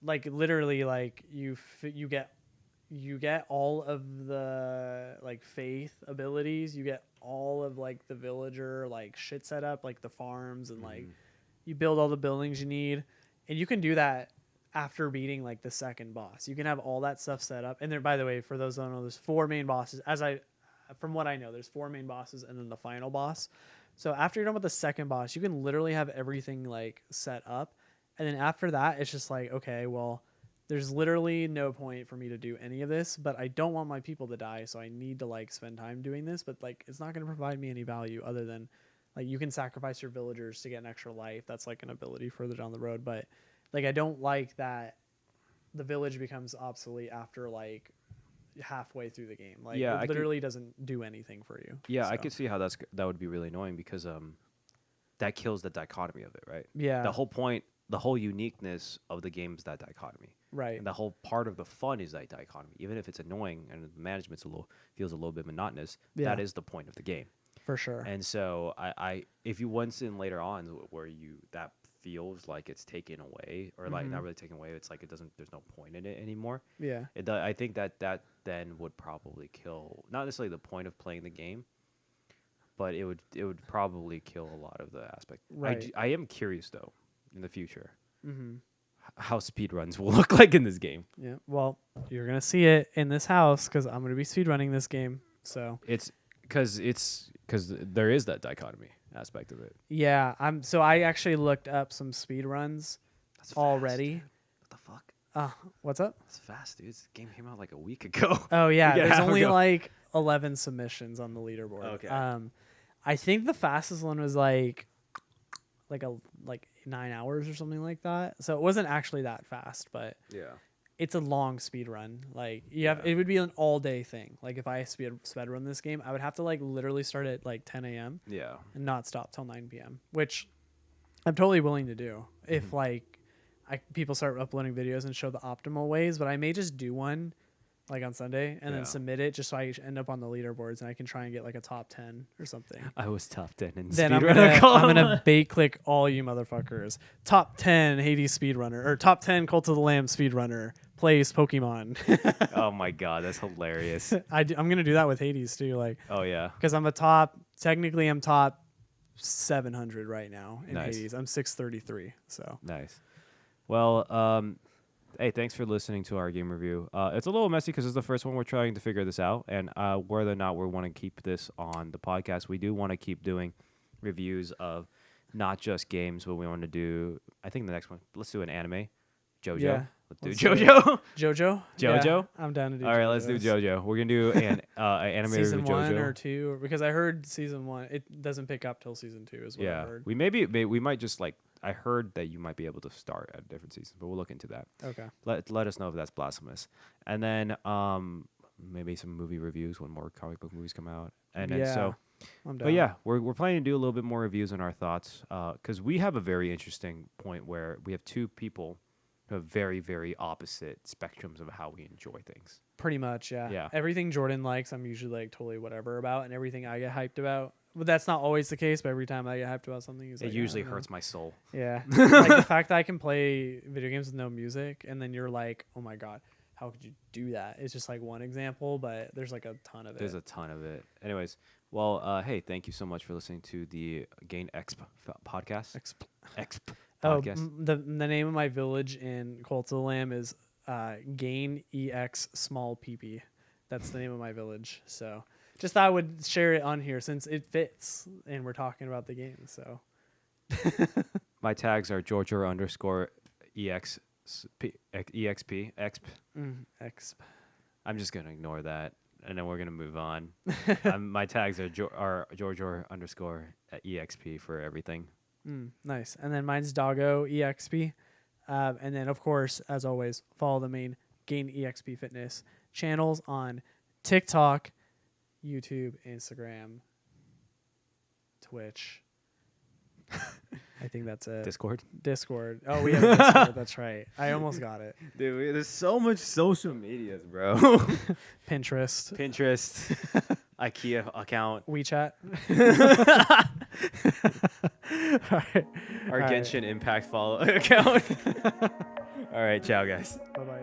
Speaker 2: literally like you get all of the like faith abilities, you get all of like the villager like shit set up, like the farms, and like you build all the buildings you need, and you can do that after beating like the second boss. You can have all that stuff set up, and there, by the way, for those who don't know, there's 4 main bosses. From what I know, there's 4 main bosses and then the final boss. So after you're done with the second boss, you can literally have everything like set up, and then after that, it's just like, okay, well, there's literally no point for me to do any of this, but I don't want my people to die, so I need to like spend time doing this, but like it's not going to provide me any value other than like you can sacrifice your villagers to get an extra life. That's like an ability further down the road, but like I don't like that the village becomes obsolete after like halfway through the game. Like it literally doesn't do anything for you.
Speaker 1: Yeah, so. I could see how that would be really annoying because that kills the dichotomy of it, right?
Speaker 2: Yeah.
Speaker 1: The whole point, the whole uniqueness of the game is that dichotomy.
Speaker 2: Right.
Speaker 1: And the whole part of the fun is that dichotomy. Even if it's annoying and the management feels a little bit monotonous, that is the point of the game.
Speaker 2: For sure.
Speaker 1: And so I if you once in later on where that feels like it's taken away, or like not really taken away, it's like there's no point in it anymore.
Speaker 2: Yeah.
Speaker 1: I think that then would probably kill, not necessarily the point of playing the game, but it would probably kill a lot of the aspect.
Speaker 2: Right.
Speaker 1: I am curious though, in the future, how speedruns will look like in this game.
Speaker 2: Yeah. Well, you're gonna see it in this house because I'm gonna be speedrunning this game. So
Speaker 1: it's because there is that dichotomy aspect of it.
Speaker 2: Yeah. So I actually looked up some speedruns already.
Speaker 1: Dude. What the fuck?
Speaker 2: What's up?
Speaker 1: It's fast, dude. This game came out like a week ago.
Speaker 2: Oh yeah. There's only like 11 submissions on the leaderboard.
Speaker 1: Okay.
Speaker 2: I think the fastest one was like 9 hours or something like that. So it wasn't actually that fast, but
Speaker 1: yeah,
Speaker 2: it's a long speed run. Like it would be an all day thing. Like if I speed run this game, I would have to like literally start at like 10 a.m.
Speaker 1: Yeah,
Speaker 2: and not stop till 9 p.m. Which I'm totally willing to do if like people start uploading videos and show the optimal ways. But I may just do one like on Sunday and then submit it just so I end up on the leaderboards and I can try and get like a top 10 or something.
Speaker 1: I was top 10 in
Speaker 2: then
Speaker 1: speedrunner.
Speaker 2: I'm gonna bait click all you motherfuckers. Top 10 Hades speedrunner or top 10 Cult of the Lamb speedrunner plays Pokemon.
Speaker 1: Oh my god, that's hilarious.
Speaker 2: I'm gonna do that with Hades too. Like,
Speaker 1: oh yeah,
Speaker 2: because I'm technically I'm top 700 right now in Hades. I'm 633. So
Speaker 1: nice. Well, hey, thanks for listening to our game review. It's a little messy because it's the first one. We're trying to figure this out, and whether or not we want to keep this on the podcast, we do want to keep doing reviews of not just games, but we want to do, I think the next one, let's do an anime. JoJo.
Speaker 2: Yeah.
Speaker 1: Let's do JoJo.
Speaker 2: JoJo?
Speaker 1: JoJo?
Speaker 2: Yeah, I'm down to do
Speaker 1: All right, let's do JoJo. We're going to do an anime
Speaker 2: season
Speaker 1: review of JoJo.
Speaker 2: Season 1 or 2, because I heard season 1, it doesn't pick up till season 2 is what I heard.
Speaker 1: We might just like, I heard that you might be able to start at a different season, but we'll look into that.
Speaker 2: Okay.
Speaker 1: Let us know if that's blasphemous. And then maybe some movie reviews when more comic book movies come out. And then
Speaker 2: I'm down.
Speaker 1: but yeah, we're planning to do a little bit more reviews on our thoughts because we have a very interesting point where we have two people who have very, very opposite spectrums of how we enjoy things.
Speaker 2: Pretty much, yeah.
Speaker 1: Yeah.
Speaker 2: Everything Jordan likes, I'm usually like totally whatever about, and everything I get hyped about. But that's not always the case. But every time I get hyped about something, he's
Speaker 1: It
Speaker 2: like,
Speaker 1: usually
Speaker 2: I don't know.
Speaker 1: hurts my soul.
Speaker 2: Yeah, like the fact that I can play video games with no music, and then you're like, oh my god, how could you do that? It's just like one example, but there's like a ton of it.
Speaker 1: There's a ton of it. Anyways, well, hey, thank you so much for listening to the Gain Exp podcast. Exp podcast.
Speaker 2: The name of my village in Cult of the Lamb is Gain EX small PP. That's the name of my village. So just thought I would share it on here since it fits, and we're talking about the game. So
Speaker 1: My tags are Georgia underscore EXP exp.
Speaker 2: Exp.
Speaker 1: I'm just gonna ignore that, and then we're gonna move on. My tags are Georgia underscore EXP for everything.
Speaker 2: Nice. And then mine's Doggo EXP. And then, of course, as always, follow the main Gain EXP Fitness channels on TikTok, YouTube, Instagram, Twitch. I think that's it. Discord. Oh, we have a Discord. That's right. I almost got it.
Speaker 1: Dude, there's so much social medias, bro.
Speaker 2: Pinterest.
Speaker 1: IKEA account.
Speaker 2: WeChat. All right.
Speaker 1: Our Genshin Impact follow account. All right, ciao, guys.
Speaker 2: Bye-bye.